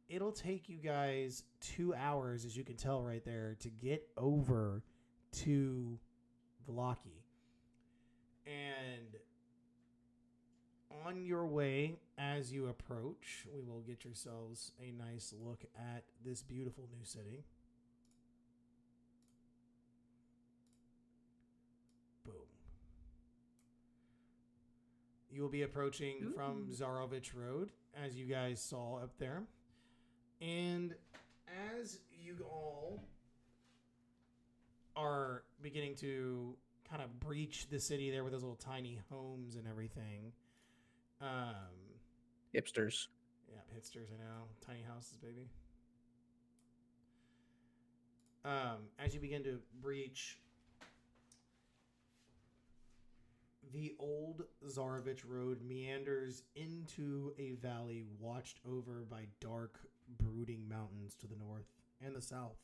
it'll take you guys 2 hours, as you can tell right there, to get over to Vallaki. And on your way, as you approach, we will get yourselves a nice look at this beautiful new city. Boom. You will be approaching from Zarovich Road, as you guys saw up there. And as you all are beginning to kind of breach the city there with those little tiny homes and everything. Hipsters. Yeah, hipsters, I know. Tiny houses, baby. As you begin to breach the old Zarovich Road meanders into a valley watched over by dark, brooding mountains to the north and the south.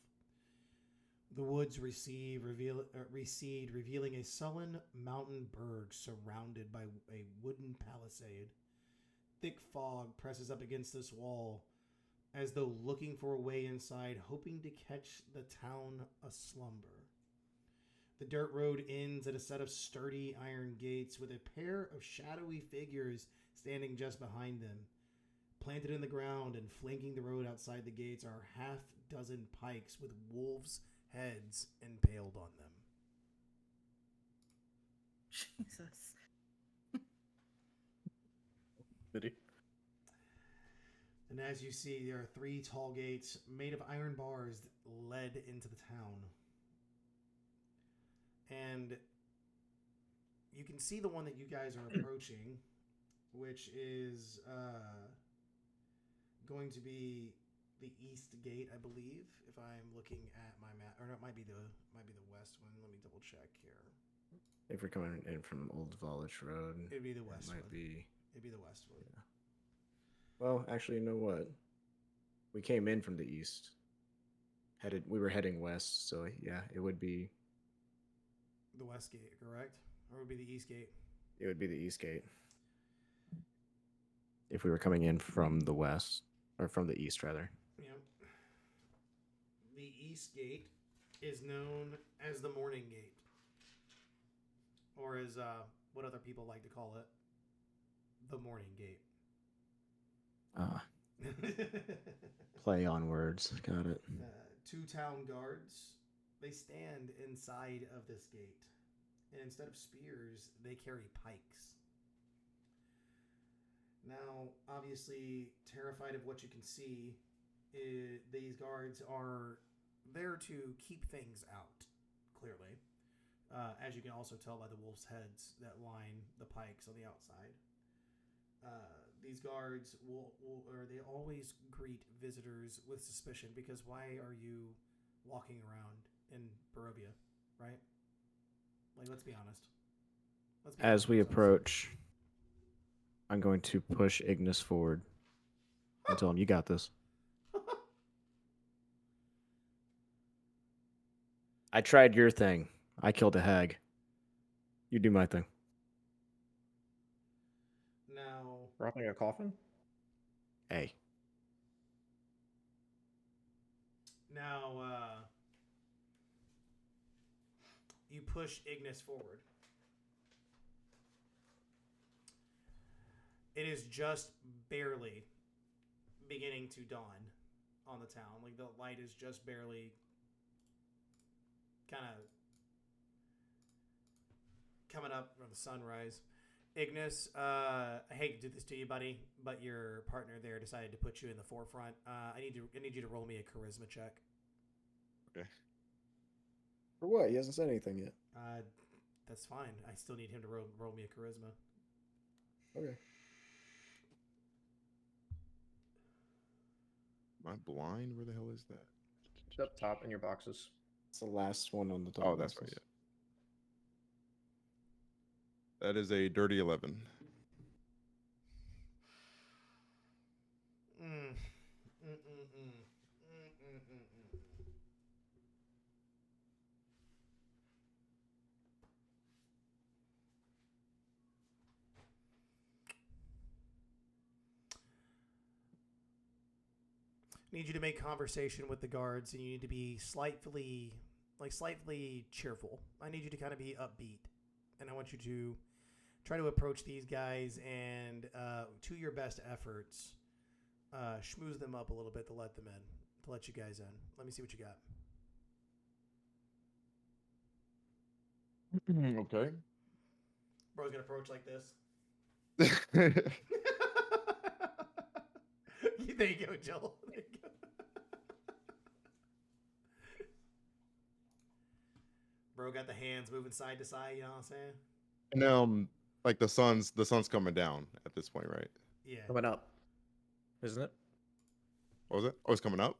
The woods recede, revealing a sullen mountain berg surrounded by a wooden palisade thick fog presses up against this wall, as though looking for a way inside, hoping to catch the town aslumber. The dirt road ends at a set of sturdy iron gates with a pair of shadowy figures standing just behind them. Planted in the ground and flanking the road outside the gates are half dozen pikes with wolves' heads impaled on them. Jesus. Pity. And as you see, there are 3 tall gates made of iron bars led into the town. And you can see the one that you guys are approaching, which is going to be the east gate, I believe, if I'm looking at my map. Or no, it might be the west one. Let me double check here. If we're coming in from Old Volich Road, It'd be the west it one. might be. It'd be the west one. Yeah. Well, actually, you know what? We came in from the east. We were heading west, so yeah, it would be. The west gate, correct? Or would it be the east gate? It would be the east gate. If we were coming in from the west, or from the east, rather. Yep. The east gate is known as the morning gate. Or as what other people like to call it, the morning gate. Play on words. Got it. 2 town guards, they stand inside of this gate. And instead of spears, they carry pikes. Now, obviously, terrified of what you can see, these guards are there to keep things out, clearly. As you can also tell by the wolves' heads that line the pikes on the outside. These guards they always greet visitors with suspicion, because why are you walking around in Barovia, right? Like, let's be honest. As we approach, I'm going to push Ignis forward and tell him, "You got this." I tried your thing. I killed a hag. You do my thing. Now, Dropping a coffin? Hey. You push Ignis forward. It is just barely beginning to dawn on the town. Like, the light is just barely kind of coming up from the sunrise. Ignis, I hate to do this to you, buddy, but your partner there decided to put you in the forefront. I need you to roll me a charisma check. Okay. For what? He hasn't said anything yet. That's fine. I still need him to roll me a charisma. Okay. Am I blind? Where the hell is that? It's up top in your boxes. It's the last one on the top. Oh, that's right. Yeah. That is a dirty 11. Need you to make conversation with the guards, and you need to be slightly cheerful. I need you to kind of be upbeat, and I want you to try to approach these guys and, to your best efforts, schmooze them up a little bit to let them in, to let you guys in. Let me see what you got. Okay. Bro's gonna approach like this. There you go, Joel. There you go. Bro got the hands moving side to side, you know what I'm saying? And like the sun's coming down at this point, right? Yeah. Coming up, isn't it? What was it? Oh, it's coming up?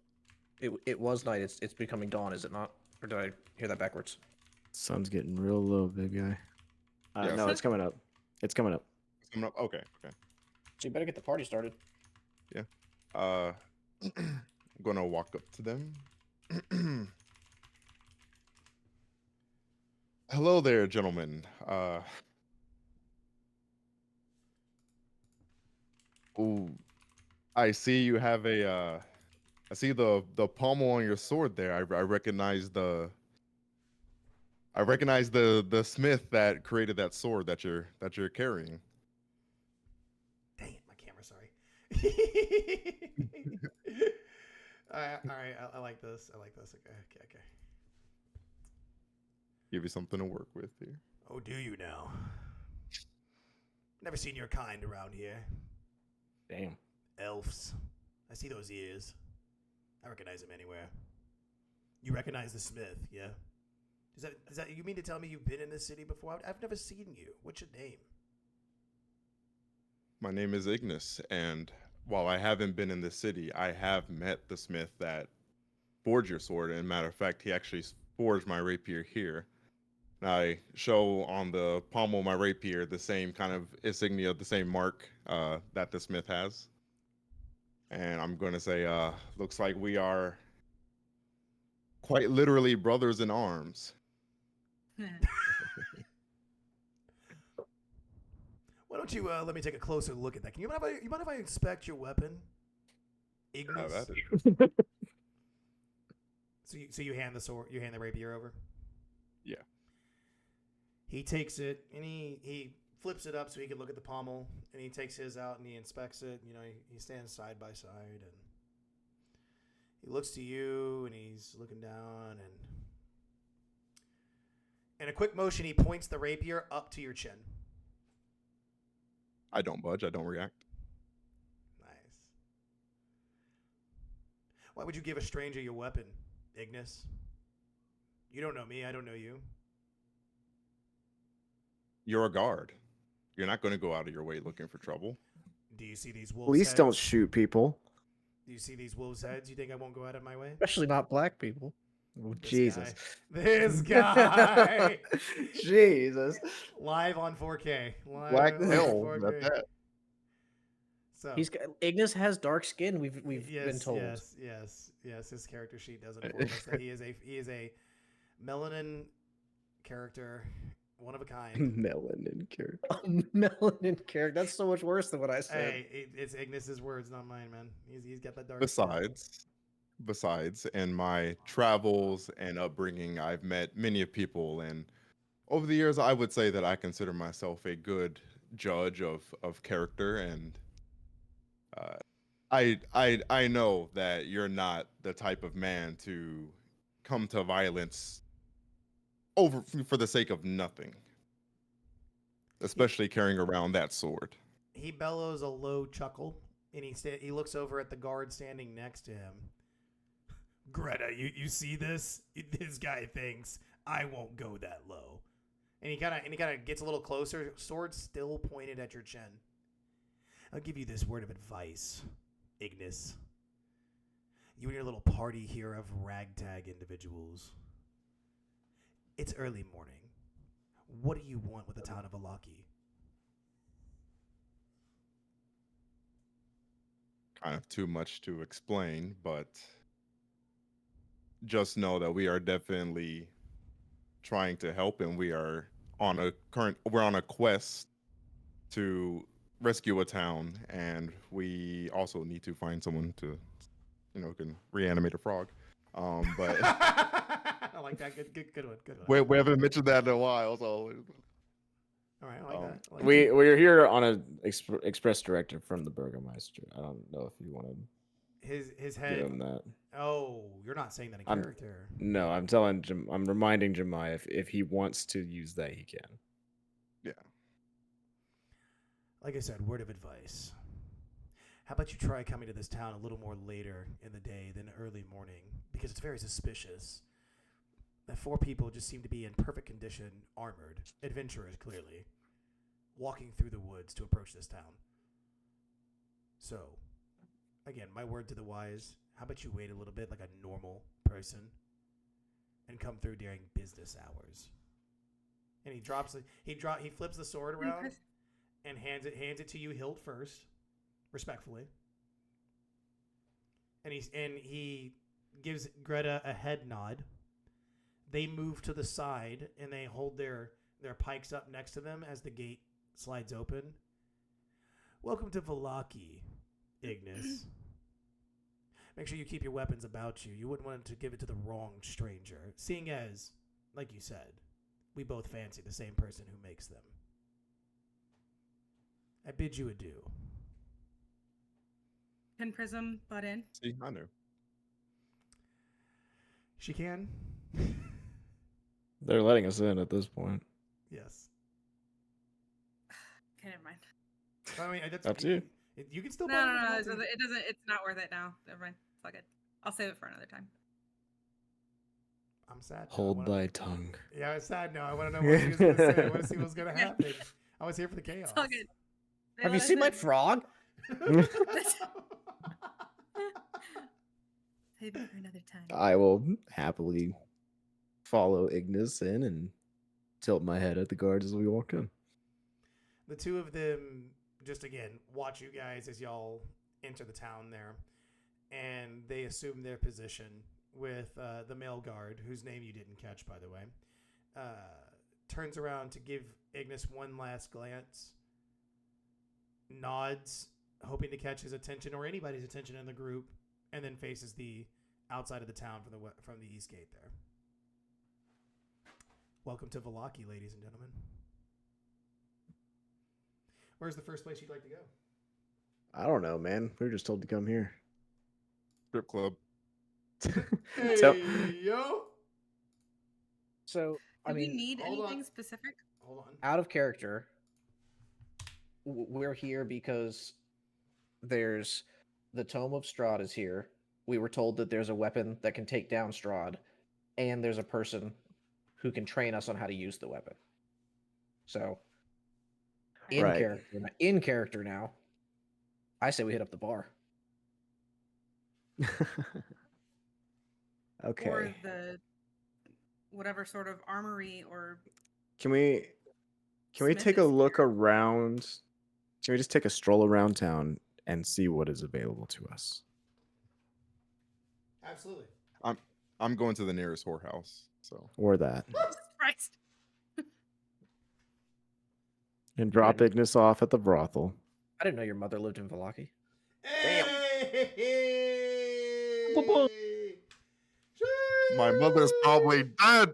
It was night. It's becoming dawn, is it not? Or did I hear that backwards? Sun's getting real low, big guy. Yeah, no, it's coming up. It's coming up. It's coming up. Okay. So you better get the party started. Yeah. I'm gonna walk up to them. Hello there, gentlemen. Ooh, I see you have a. I see the pommel on your sword there. I recognize the smith that created that sword that you're carrying. Dang it, my camera. Sorry. All right. I like this. I like this. Okay. Give you something to work with here. Oh, do you now? Never seen your kind around here. Damn. Elves. I see those ears. I recognize them anywhere. You recognize the smith, yeah? Is that you mean to tell me you've been in this city before? I've never seen you. What's your name? My name is Ignis, and while I haven't been in the city, I have met the smith that forged your sword. And matter of fact, he actually forged my rapier here. And I show on the pommel of my rapier the same kind of insignia, the same mark that the smith has. And I'm going to say, looks like we are quite literally brothers in arms. Why don't you let me take a closer look at that? You mind if I inspect your weapon? Ignis? That is. So you hand the sword, you hand the rapier over? Yeah. He takes it and he flips it up so he can look at the pommel, and he takes his out and he inspects it. You know, he stands side by side and he looks to you and he's looking down, and in a quick motion he points the rapier up to your chin. I don't budge. I don't react. Nice. Why would you give a stranger your weapon, Ignis? You don't know me. I don't know you. You're a guard. You're not going to go out of your way looking for trouble. Do you see these wolves' Police heads? don't shoot people. Do you see these wolves' heads? You think I won't go out of my way? Especially not black people. Oh, This Jesus. guy. This guy. Jesus. Live on 4K. Live Black on hell. 4K. That's that. So Ignis has dark skin. We've been told. Yes. His character sheet does inform us that he is a melanin character, one of a kind. Melanin character. Melanin character. That's so much worse than what I said. Hey, it's Ignis's words, not mine, man. He's got that dark. skin. Besides, in my travels and upbringing, I've met many of people, and over the years, I would say that I consider myself a good judge of character, and I know that you're not the type of man to come to violence over for the sake of nothing, especially carrying around that sword. He bellows a low chuckle, and he looks over at the guard standing next to him. Greta, you see this? This guy thinks I won't go that low. And he kind of gets a little closer, sword still pointed at your chin. I'll give you this word of advice, Ignis. You and your little party here of ragtag individuals. It's early morning. What do you want with the town of Alaki? Kind of too much to explain, but just know that we are definitely trying to help, and we're on a quest to rescue a town, and we also need to find someone to, can reanimate a frog. But I like that. Good one. we haven't mentioned that in a while, so All right, I like that. I like We're here on an express directive from the Burgermeister. I don't know if you wanted his to head. give him that. Oh, you're not saying that in I'm- character. No, I'm reminding Jemai if he wants to use that, he can. yeah. Like I said, word of advice. How about you try coming to this town a little more later in the day than early morning? Because it's very suspicious that 4 people just seem to be in perfect condition, armored, adventurers clearly, walking through the woods to approach this town. So, again, my word to the wise, how about you wait a little bit like a normal person and come through during business hours? And he flips the sword around and hands it to you hilt first, respectfully. And he gives Greta a head nod. They move to the side and they hold their pikes up next to them as the gate slides open. Welcome to Vallaki, Ignis. Make sure you keep your weapons about you. You wouldn't want to give it to the wrong stranger, seeing as, like you said, we both fancy the same person who makes them. I bid you adieu. Can Prysm butt in? See, I knew. She can? They're letting us in at this point. Yes. Okay, never mind. I mean, that's Up to you. You can still No, buy no, it if no. you It want doesn't, to. it doesn't. It's not worth it now. Never mind. It's all good. I'll save it for another time. I'm sad. now. I Hold wanna- thy tongue. Yeah, I'm sad now. I want to know what he was going to say. I want to see what's going to Yeah. happen. I was here for the chaos. It's all good. They Have let you us seen my in. frog? Save it for another time. I will happily follow Ignis in and tilt my head at the guards as we walk in. The two of them just again watch you guys as y'all enter the town there, and they assume their position with the male guard, whose name you didn't catch, by the way. Turns around to give Ignis one last glance, nods, hoping to catch his attention or anybody's attention in the group, and then faces the outside of the town from the east gate there. Welcome to Vallaki, ladies and gentlemen. Where's the first place you'd like to go? I don't know, man. We were just told to come here. Strip club. So- yo! So, Do I we mean, need hold anything on. specific? Hold on. out of character, we're here because there's the Tome of Strahd is here. We were told that there's a weapon that can take down Strahd, and there's a person who can train us on how to use the weapon. So, Right. in character now, I say we hit up the bar. Okay. Or the whatever sort of armory or Can we Smith take a is look around? Can we just take a stroll around town and see what is available to us? Absolutely. I'm going to the nearest whorehouse. So Or that. Jesus Christ. And drop Ignis off at the brothel. I didn't know your mother lived in Vallaki. Damn. my mother's probably dead.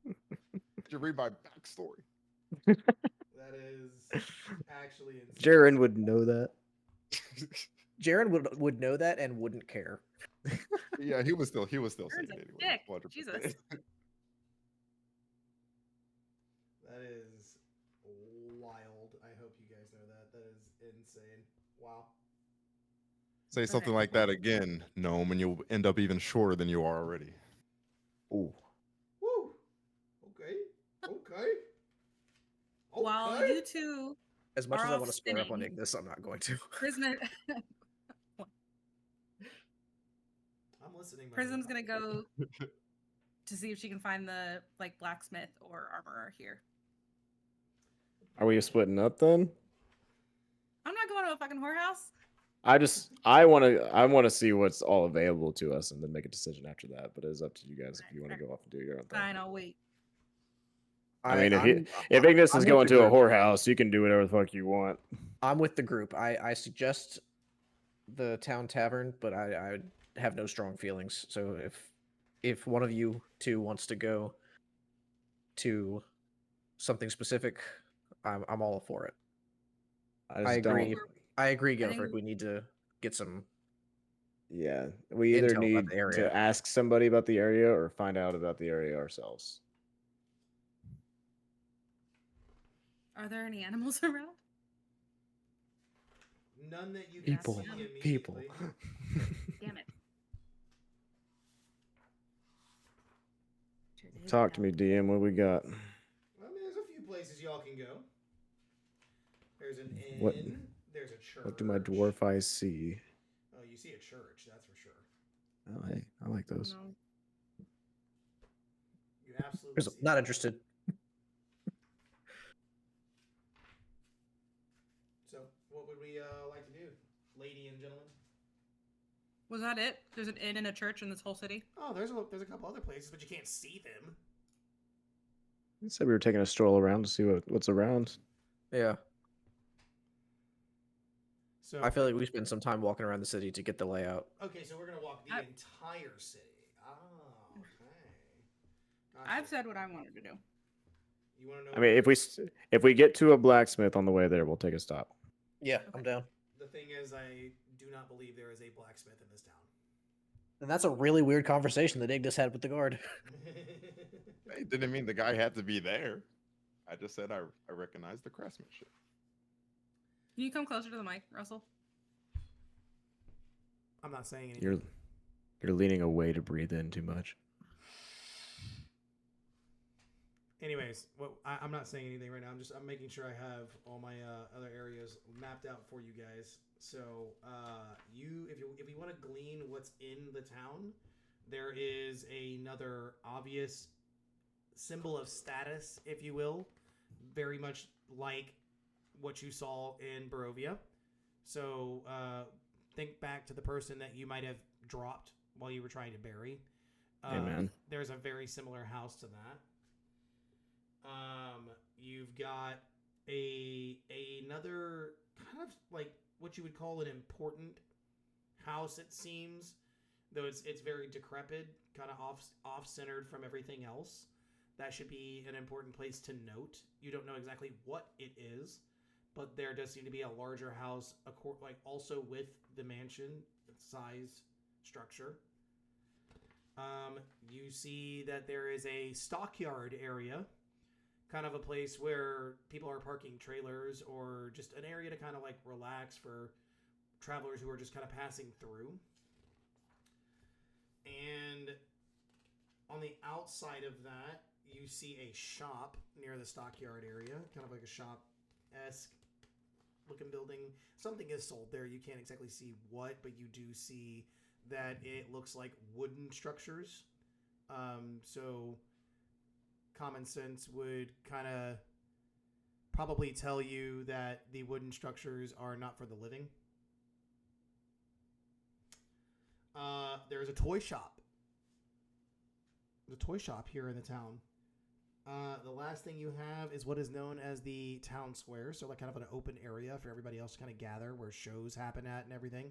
Did you read my backstory? That is actually insane. Jeryn would know that. Jeryn would know that and wouldn't care. Yeah, he was still saying Jeryn's it a anyway. dick. 100%. Jesus. That is wild. I hope you guys know that. That is insane. Wow. Say something Okay. like that again, Gnome, and you'll end up even shorter than you are already. Ooh. Woo. Okay. Okay. While you two, As much Are as I all want to square up on spinning. Ignis, I'm not going to. Prism, I'm listening. my Prism's lord. gonna go to see if she can find the like blacksmith or armorer here. Are we splitting up then? I'm not going to a fucking whorehouse. I want to see what's all available to us and then make a decision after that. But it's up to you guys if you want to go off and do your own thing. Fine, I'll wait. I mean, I'm- if Ignis I'm is with going the to a group. whorehouse, you can do whatever the fuck you want. I'm with the group. I suggest the town tavern, but I have no strong feelings. So if one of you two wants to go to something specific, I'm all for it. I just don't- agree. I agree, I think- Gilfrick. We need to get some. Yeah, we either Intel about need the area. to ask somebody about the area or find out about the area ourselves. Are there any animals around? None that you can People, see people. immediately. Damn it. Sure did. Talk to me, DM. What we got? Well, I mean, there's a few places y'all can go. There's an inn. What- There's a church. What do my dwarf eyes see? Oh, you see a church, that's for sure. Oh, hey, I like those. No. You absolutely see Not that. interested. So, what would we like to do, lady and gentlemen? Was that it? There's an inn and a church in this whole city. Oh, there's a couple other places, but you can't see them. I said we were taking a stroll around to see what's around. Yeah. So I feel like we spent some time walking around the city to get the layout. okay, so we're gonna walk the I- entire city. Oh, okay. Gotcha. I've said what I wanted to do. You want to know? I mean, if we get to a blacksmith on the way there, we'll take a stop. Yeah, I'm down. the thing is, I do not believe there is a blacksmith in this town. And that's a really weird conversation that Ignis had with the guard. It didn't mean the guy had to be there. I just said I recognize the craftsmanship. Can you come closer to the mic, Russell? I'm not saying anything. You're leaning away to breathe in too much. Anyways, I'm not saying anything right now. I'm making sure I have all my other areas mapped out for you guys. So if you want to glean what's in the town, there is another obvious symbol of status, if you will, very much like what you saw in Barovia. So think back to the person that you might have dropped while you were trying to bury. Amen. There's a very similar house to that. You've got another kind of like what you would call an important house, it seems, though it's very decrepit, kind of off centered from everything else. That should be an important place to note. You don't know exactly what it is, but there does seem to be a larger house, like also with the mansion size structure. You see that there is a stockyard area, kind of a place where people are parking trailers or just an area to kind of like relax for travelers who are just kind of passing through. And on the outside of that, you see a shop near the stockyard area, kind of like a shop-esque looking building. Something is sold there. You can't exactly see what, but you do see that it looks like wooden structures. So common sense would kind of probably tell you that the wooden structures are not for the living. There's a toy shop. There's a toy shop here in the town. The last thing you have is what is known as the town square, so like kind of an open area for everybody else to kind of gather where shows happen at and everything.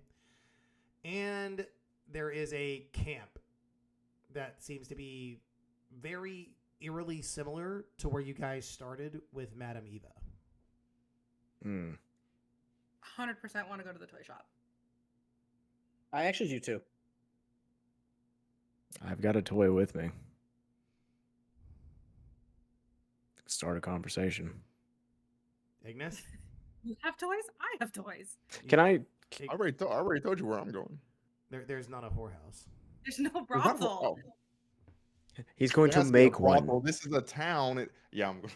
And there is a camp that seems to be very eerily similar to where you guys started with Madame Eva. 100% want to go to the toy shop. I actually do too. I've got a toy with me. Start a conversation. Ignis? You have toys? I have toys. Can I? I already told you where I'm going. There's not a whorehouse. There's no There's not- brothel. He's going There to has be a make one. brothel. This is a town. I'm going.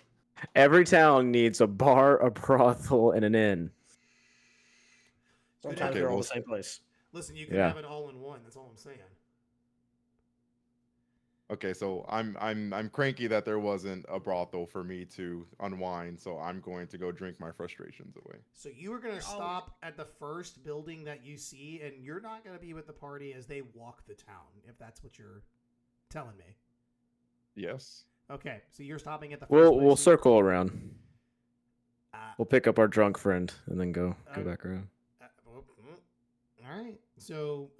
Every town needs a bar, a brothel, and an inn. Sometimes Okay, they're all well, the same place. Listen, you can Yeah. have it all in one. That's all I'm saying. Okay, so I'm cranky that there wasn't a brothel for me to unwind, so I'm going to go drink my frustrations away. So you are going to You're stop at the first building that you see, and you're not going to be with the party as they walk the town, if that's what you're telling me. Yes. Okay, so you're stopping at the 1st We'll place. circle around. Uh, We'll pick up our drunk friend and then go Uh, back around. all right. So,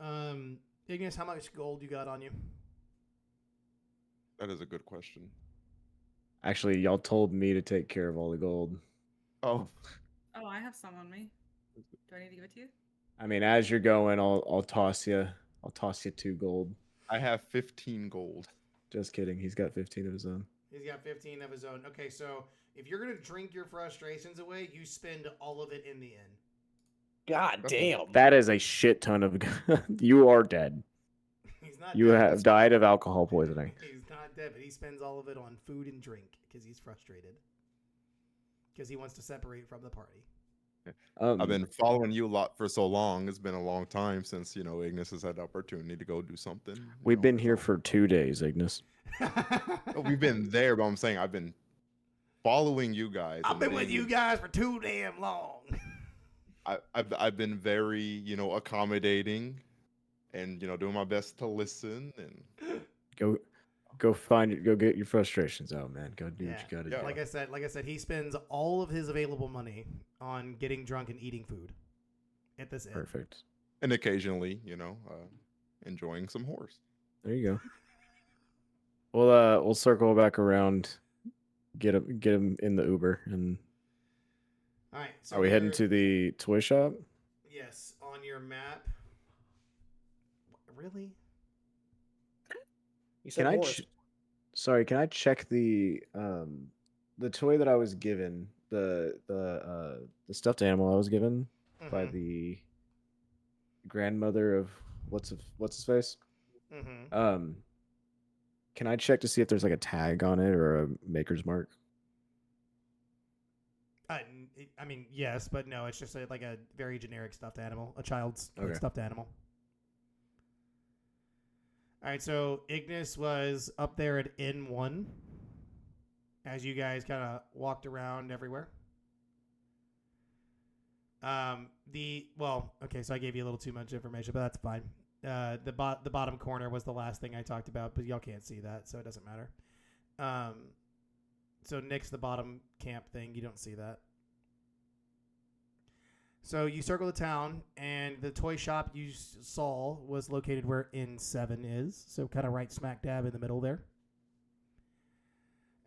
Ignis, how much gold you got on you? That is a good question. Actually, y'all told me to take care of all the gold. Oh, Oh, I have some on me. Do I need to give it to you? I mean, as you're going, I'll toss you. I'll toss you 2 gold. I have 15 gold. Just kidding. He's got 15 of his own. He's got 15 of his own. Okay, so if you're going to drink your frustrations away, you spend all of it in the inn. God damn. That is a shit ton of. You are dead. He's not You dead, have he's- died of alcohol poisoning. He's not dead, but he spends all of it on food and drink because he's frustrated. Because he wants to separate from the party. I've been following you a lot for so long. It's been a long time since, Ignis has had the opportunity to go do something. We've been here for 2 days, Ignis. We've been there, but I'm saying I've been following you guys. I've and been with being- you guys for too damn long. I've been very, accommodating and, doing my best to listen and Go get your frustrations out, man. Go do what you gotta Yeah. do. Like I said, he spends all of his available money on getting drunk and eating food. at this inn. Perfect. And occasionally, enjoying some horse. There you go. We'll circle back around, get him in the Uber, and All right. So are we heading we're- to the toy shop? Yes, on your map. Really? You said Can I? horse. Sorry, can I check the toy that I was given, the stuffed animal I was given by Mhm. the grandmother of what's his face? Mm-hmm. Can I check to see if there's like a tag on it or a maker's mark? I mean, yes, but no. It's just like a very generic stuffed animal, a child's Okay. stuffed animal. All right, so Ignis was up there at N1 as you guys kind of walked around everywhere. Okay, so I gave you a little too much information, but that's fine. The bottom corner was the last thing I talked about, but y'all can't see that, so it doesn't matter. So Nick's the bottom camp thing. You don't see that. So you circle the town, and the toy shop you saw was located where N7 is, so kind of right smack dab in the middle there.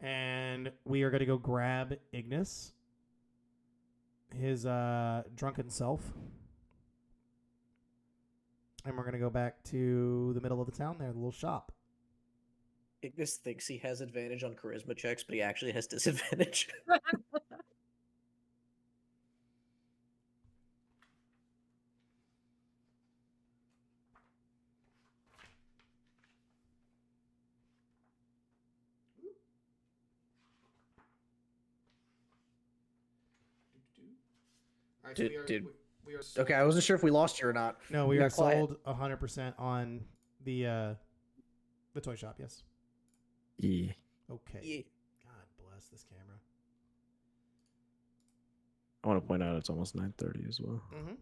And we are going to go grab Ignis, his drunken self, and we're going to go back to the middle of the town there, the little shop. Ignis thinks he has advantage on charisma checks, but he actually has disadvantage. All right, Did- we are Okay, I wasn't sure if we lost you or not. No, we You are got quiet. sold 100% on the toy shop. Yes. Yeah. Okay. Yeah. God bless this camera. I want to point out it's almost 9:30 as well. Mm-hmm.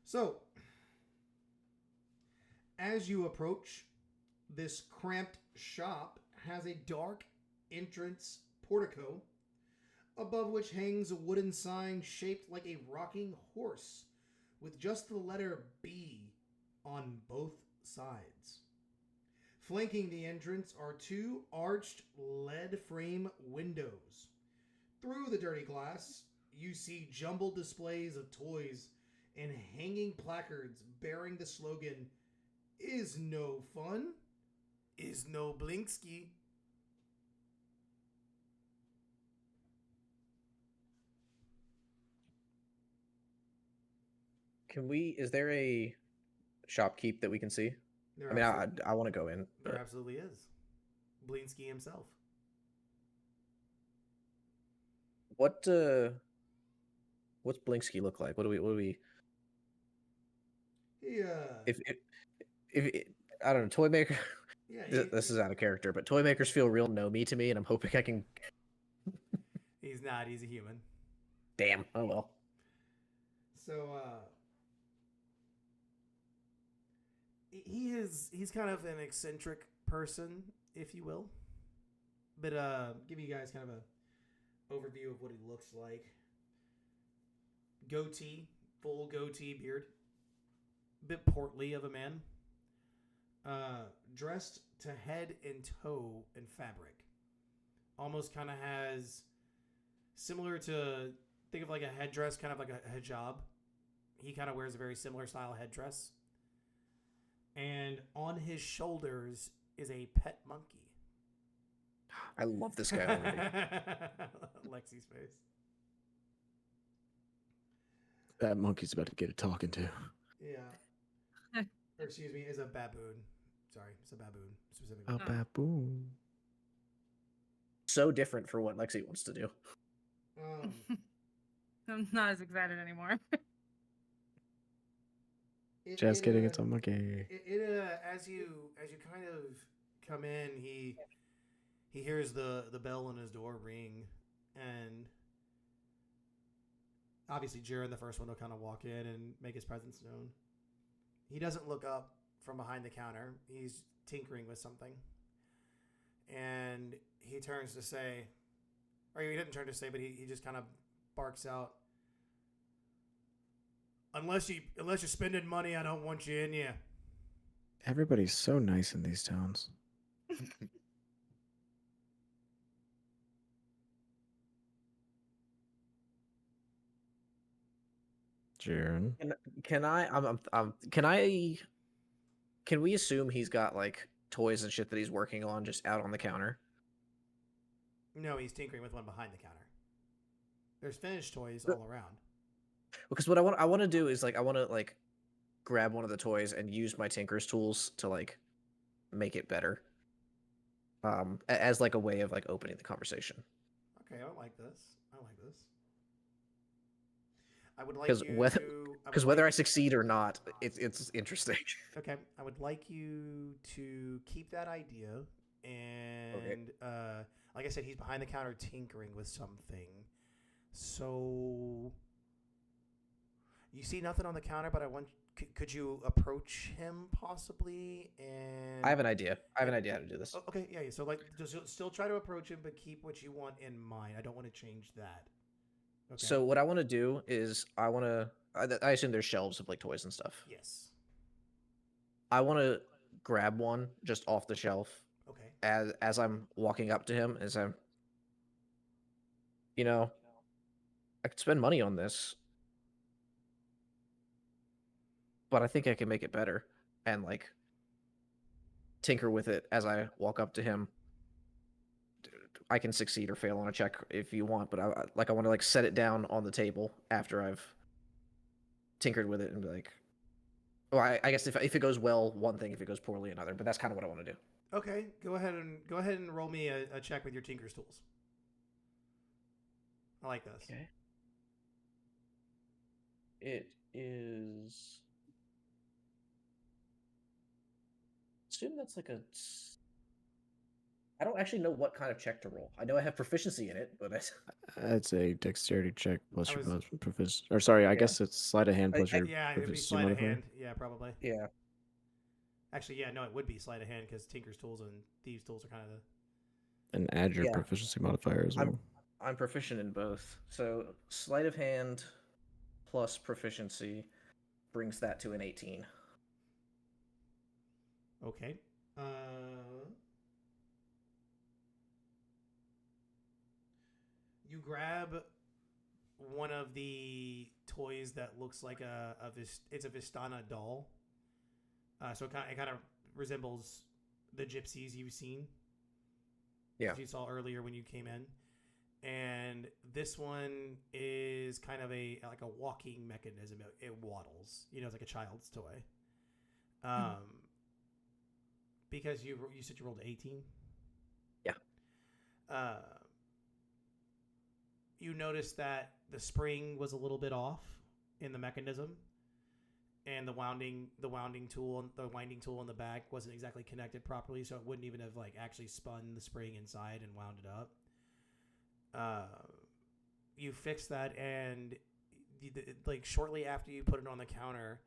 So, as you approach, this cramped shop has a dark entrance portico, above which hangs a wooden sign shaped like a rocking horse, with just the letter B on both sides. Flanking the entrance are two arched lead frame windows. Through the dirty glass, you see jumbled displays of toys and hanging placards bearing the slogan, "Is no fun, is no Blingsky." Is there a shopkeep that we can see? There I mean, absolutely- I want to go in. there But absolutely is. Blingsky himself. what's Blingsky look like? What do we Yeah. if I don't know, toy maker Yeah. this is out of character, but toy makers feel real no-me to me, and I'm hoping I can. He's not. He's a human. Damn. Oh well. So, he's kind of an eccentric person, if you will. But give you guys kind of a overview of what he looks like. Goatee, full goatee beard. Bit portly of a man. Dressed to head and toe in fabric. Almost kind of has similar to, think of like a headdress, kind of like a hijab. He kind of wears a very similar style headdress. And on his shoulders is a pet monkey. I love this guy already. Lexi's face. That monkey's about to get a talking to. Yeah. Or excuse me, is a baboon. Sorry, it's a baboon specifically. A baboon. So different for what Lexi wants to do. I'm not as excited anymore. Just kidding, it's a monkey. As you kind of come in, he hears the bell on his door ring, and obviously Jeryn, the first one, will kind of walk in and make his presence known. He doesn't look up from behind the counter. He's tinkering with something, and he turns to say, Or he didn't turn to say, but he just kind of barks out. Unless you're spending money, I don't want you in here. Everybody's so nice in these towns. Jeryn. Can I? Can I? Can we assume he's got like toys and shit that he's working on just out on the counter? No, he's tinkering with one behind the counter. There's finished toys all around. Because what I want to do is like I want to like grab one of the toys and use my tinker's tools to like make it better. As like a way of like opening the conversation. Okay, I like this. I would like Because you whether to... because whether I succeed or not, it's interesting. Okay, I would like you to keep that idea, and like I said, he's behind the counter tinkering with something. So you see nothing on the counter, but I want. Could you approach him possibly? And I have an idea. I have an idea how to do this. Oh, okay, yeah. So like, just still try to approach him, but keep what you want in mind. I don't want to change that. Okay. So what I want to do is I want to. I assume there's shelves of like toys and stuff. Yes. I want to grab one just off the shelf Okay. as I'm walking up to him, as I'm, you know, I could spend money on this, but I think I can make it better and like tinker with it as I walk up to him. I can succeed or fail on a check if you want, but I want to like set it down on the table after I've tinkered with it and be like, well, I guess if it goes well, one thing; if it goes poorly, another. But that's kind of what I want to do. Okay, go ahead and roll me a check with your tinker's tools. I like this. Okay. It is. Assume that's like a. I don't actually know what kind of check to roll. I know I have proficiency in it, but It's a dexterity check plus I your was- proficiency. Or sorry, I Yeah. guess it's sleight of hand plus your Yeah, it'd be proficiency sleight of modifier. hand. Yeah, probably. yeah. Actually, yeah, no, it would be sleight of hand because tinker's tools and thieves' tools are kind of the... And add your Yeah. proficiency modifier as well. I'm proficient in both. So sleight of hand plus proficiency brings that to an 18. Okay. You grab one of the toys that looks like it's a Vistana doll. So it kind of resembles the gypsies you've seen. Yeah. As you saw earlier when you came in. And this one is kind of like a walking mechanism. It waddles. It's like a child's toy. Because you said you rolled 18? Yeah. You noticed that the spring was a little bit off in the mechanism, and the winding tool in the back wasn't exactly connected properly, so it wouldn't even have like actually spun the spring inside and wound it up. You fix that, and like shortly after you put it on the counter,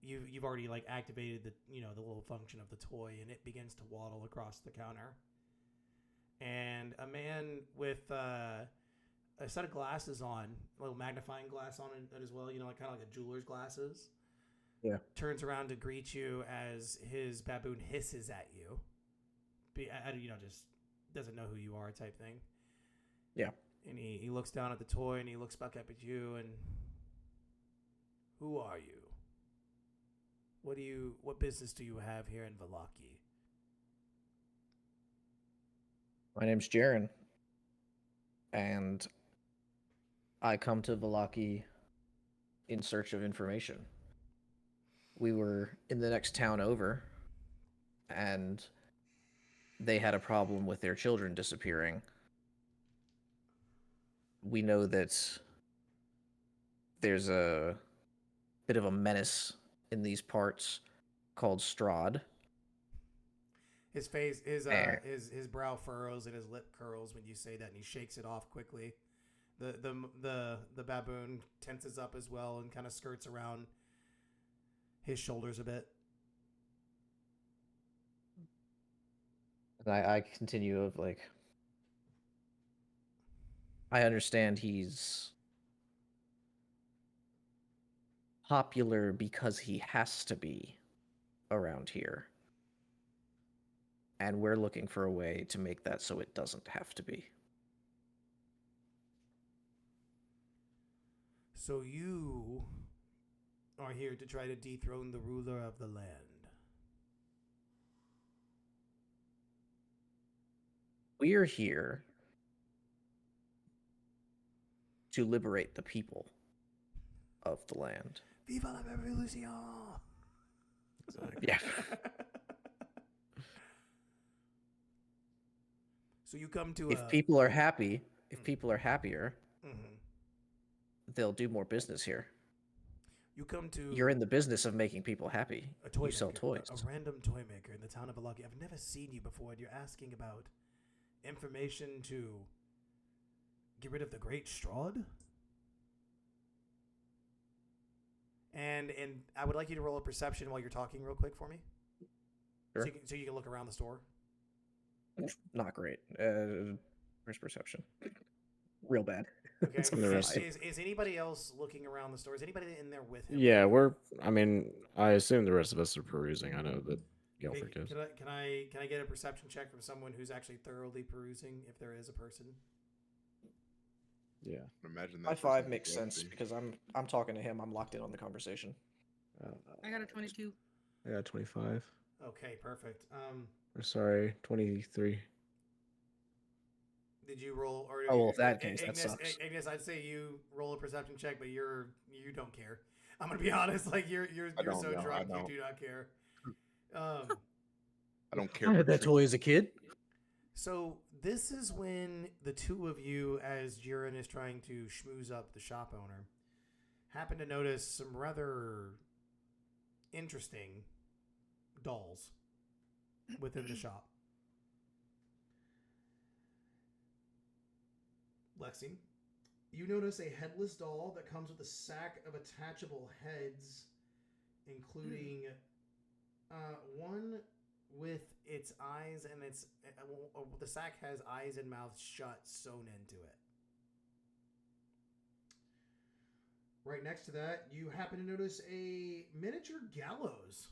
you've already like activated the the little function of the toy, and it begins to waddle across the counter. And a man with a set of glasses on, a little magnifying glass on it as well, like kind of like a jeweler's glasses. Yeah. Turns around to greet you as his baboon hisses at you. Just doesn't know who you are type thing. Yeah. And he looks down at the toy and he looks back up at you and, who are you? What business do you have here in Vallaki? My name's Jeryn, and I come to Vallaki in search of information. We were in the next town over, and they had a problem with their children disappearing. We know that there's a bit of a menace in these parts called Strahd. His face, his brow furrows and his lip curls when you say that, and he shakes it off quickly. The baboon tenses up as well and kind of skirts around his shoulders a bit. And I continue of like, I understand he's popular because he has to be around here. And we're looking for a way to make that so it doesn't have to be. So you are here to try to dethrone the ruler of the land. We're here to liberate the people of the land. Viva la revolution! Yeah. So you come to If people are happy, if people are happier, Mhm. they'll do more business here. You come to You're in the business of making people happy. a toy You sell maker, toys. a random toy maker in the town of Alaki. I've never seen you before, and you're asking about information to get rid of the Great Strahd? And I would like you to roll a perception while you're talking real quick for me. Sure. So you can look around the store. Not great. Where's perception? Real bad. Okay. It's And the rest five. Is anybody else looking around the store? Is anybody in there with him? Yeah, I mean, I assume the rest of us are perusing. I know that Okay, Guilford is. can I get a perception check from someone who's actually thoroughly perusing, if there is a person? Yeah. Imagine that. My 5 person makes is sense wealthy. because I'm talking to him. I'm locked in on the conversation. I got a 22. I got 25. Okay, perfect. Or sorry, 23. Did you roll? Or Oh, well, in that case, that sucks. Ignis, I'd say you roll a perception check, but you don't care. I'm gonna be honest. Like you're don't so know, I drunk, you don't. do not care. I don't care. I for had that treat- toy as a kid. So this is when the two of you, as Jeryn is trying to schmooze up the shop owner, happen to notice some rather interesting dolls within the shop. Lexi, you notice a headless doll that comes with a sack of attachable heads, including one with its eyes and its the sack has eyes and mouth shut sewn into it. Right next to that, you happen to notice a miniature gallows,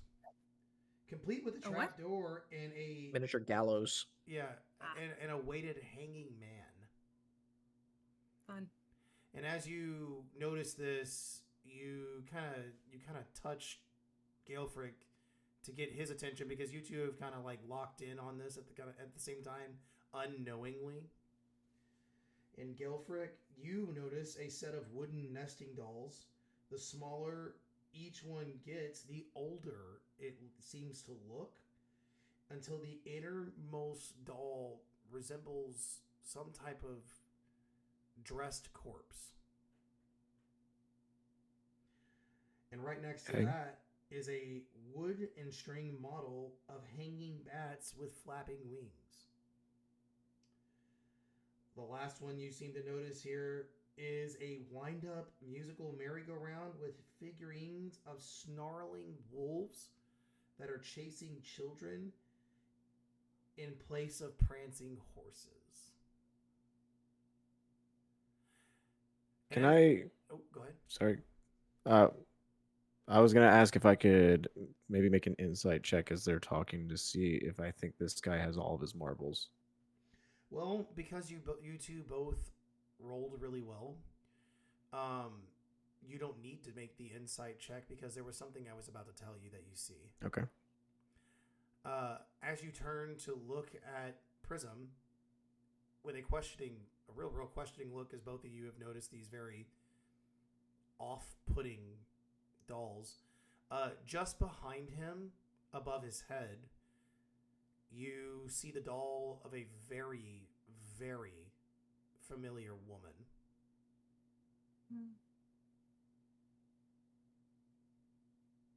complete with a A what? trap door and a Miniature gallows. and a weighted hanging man. Fun. And as you notice this, you kind of touch Gaelfrick to get his attention because you two have kind of like locked in on this at the same time, unknowingly. In Gaelfrick, you notice a set of wooden nesting dolls. The smaller each one gets, the older it seems to look, until the innermost doll resembles some type of dressed corpse. And right next to Okay. that is a wood and string model of hanging bats with flapping wings. The last one you seem to notice here is a wind-up musical merry-go-round with figurines of snarling wolves that are chasing children in place of prancing horses. Can And- I? Oh, go ahead. Sorry. I was gonna ask if I could maybe make an insight check as they're talking to see if I think this guy has all of his marbles. Well, because you two both rolled really well, you don't need to make the insight check because there was something I was about to tell you that you see. Okay. As you turn to look at Prysm with a real questioning look, as both of you have noticed these very off-putting dolls. Just behind him, above his head, you see the doll of a very, very familiar woman.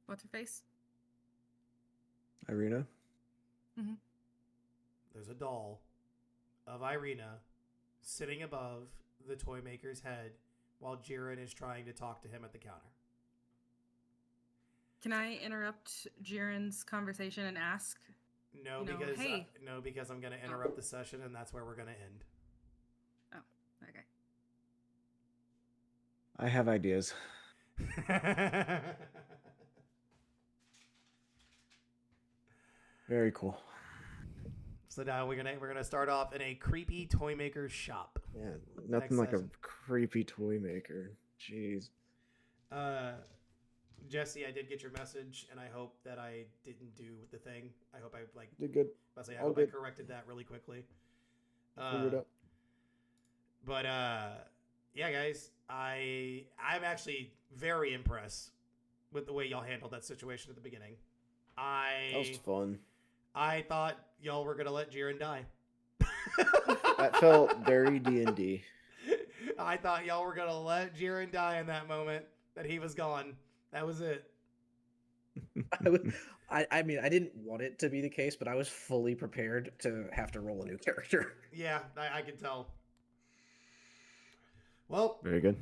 What's her face? Irina. There's a doll of Irina sitting above the toy maker's head while Jeryn is trying to talk to him at the counter. Can I interrupt Jeryn's conversation and ask? No, You know, because hey. because I'm going to interrupt the session and that's where we're going to end. Oh, okay. I have ideas. Very cool. So now we're gonna start off in a creepy toy maker's shop. Yeah, nothing Next like session. a creepy toy maker. Jeez. Jesse, I did get your message, and I hope that I didn't do the thing. I hope I Did good. I All hope I good. corrected that really quickly. Figured out. But yeah, guys, I'm actually very impressed with the way y'all handled that situation at the beginning. That was fun. I thought y'all were gonna let Jeryn die. That felt very D&D. I thought y'all were gonna let Jeryn die in that moment. That he was gone. That was it. I mean, I didn't want it to be the case, but I was fully prepared to have to roll a new character. Yeah, I can tell. Well, Very good.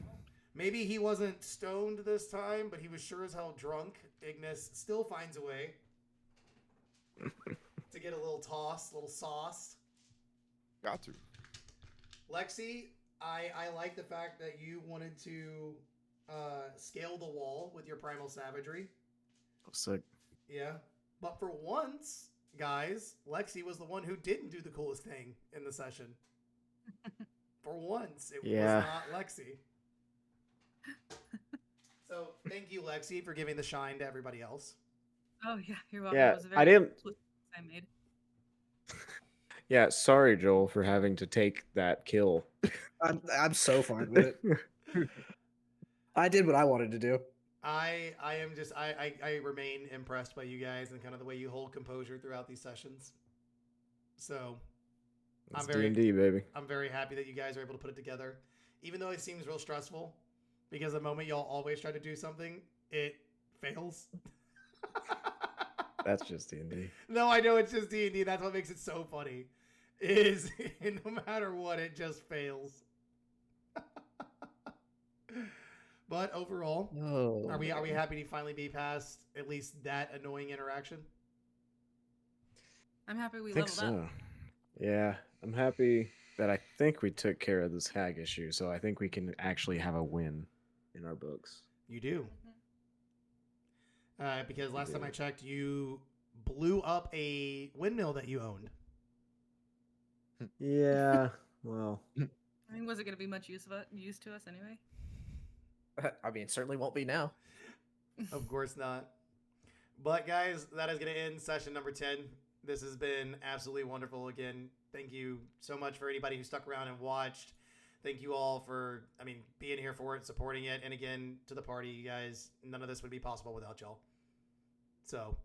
maybe he wasn't stoned this time, but he was sure as hell drunk. Ignis still finds a way to get a little toss, a little sauce. Got to. Lexi, I like the fact that you wanted to scale the wall with your primal savagery. Sick. Yeah. But for once, guys, Lexi was the one who didn't do the coolest thing in the session. For once, it was not Lexi. So thank you, Lexi, for giving the shine to everybody else. Oh yeah, you're welcome. Yeah, It was a I very didn't. split I made. Yeah, sorry, Joel, for having to take that kill. I'm so fine with it. I did what I wanted to do. I am just I remain impressed by you guys and kind of the way you hold composure throughout these sessions. So It's D&D, baby. I'm very happy that you guys are able to put it together, even though it seems real stressful, because the moment y'all always try to do something, it fails. That's just D&D. No, I know it's just D&D. That's what makes it so funny. Is no matter what, it just fails. But overall, are we happy to finally be past at least that annoying interaction? I'm happy we I think leveled so. up. Yeah, I'm happy that I think we took care of this hag issue, so I think we can actually have a win in our books. You do. Because last time I checked, you blew up a windmill that you owned. Yeah, well. I mean, was it going to be much use to us anyway? I mean, it certainly won't be now. Of course not. But guys, that is going to end session number 10. This has been absolutely wonderful. Again, thank you so much for anybody who stuck around and watched. Thank you all for, being here for it, supporting it. And again, to the party, you guys, none of this would be possible without y'all. So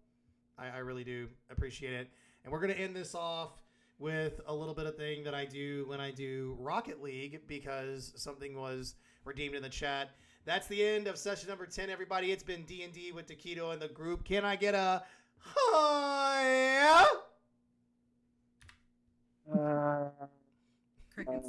I really do appreciate it. And we're going to end this off with a little bit of thing that I do when I do Rocket League, because something was redeemed in the chat. That's the end of session number 10, everybody. It's been D&D with Taquito and the group. Can I get a hi? Crickets.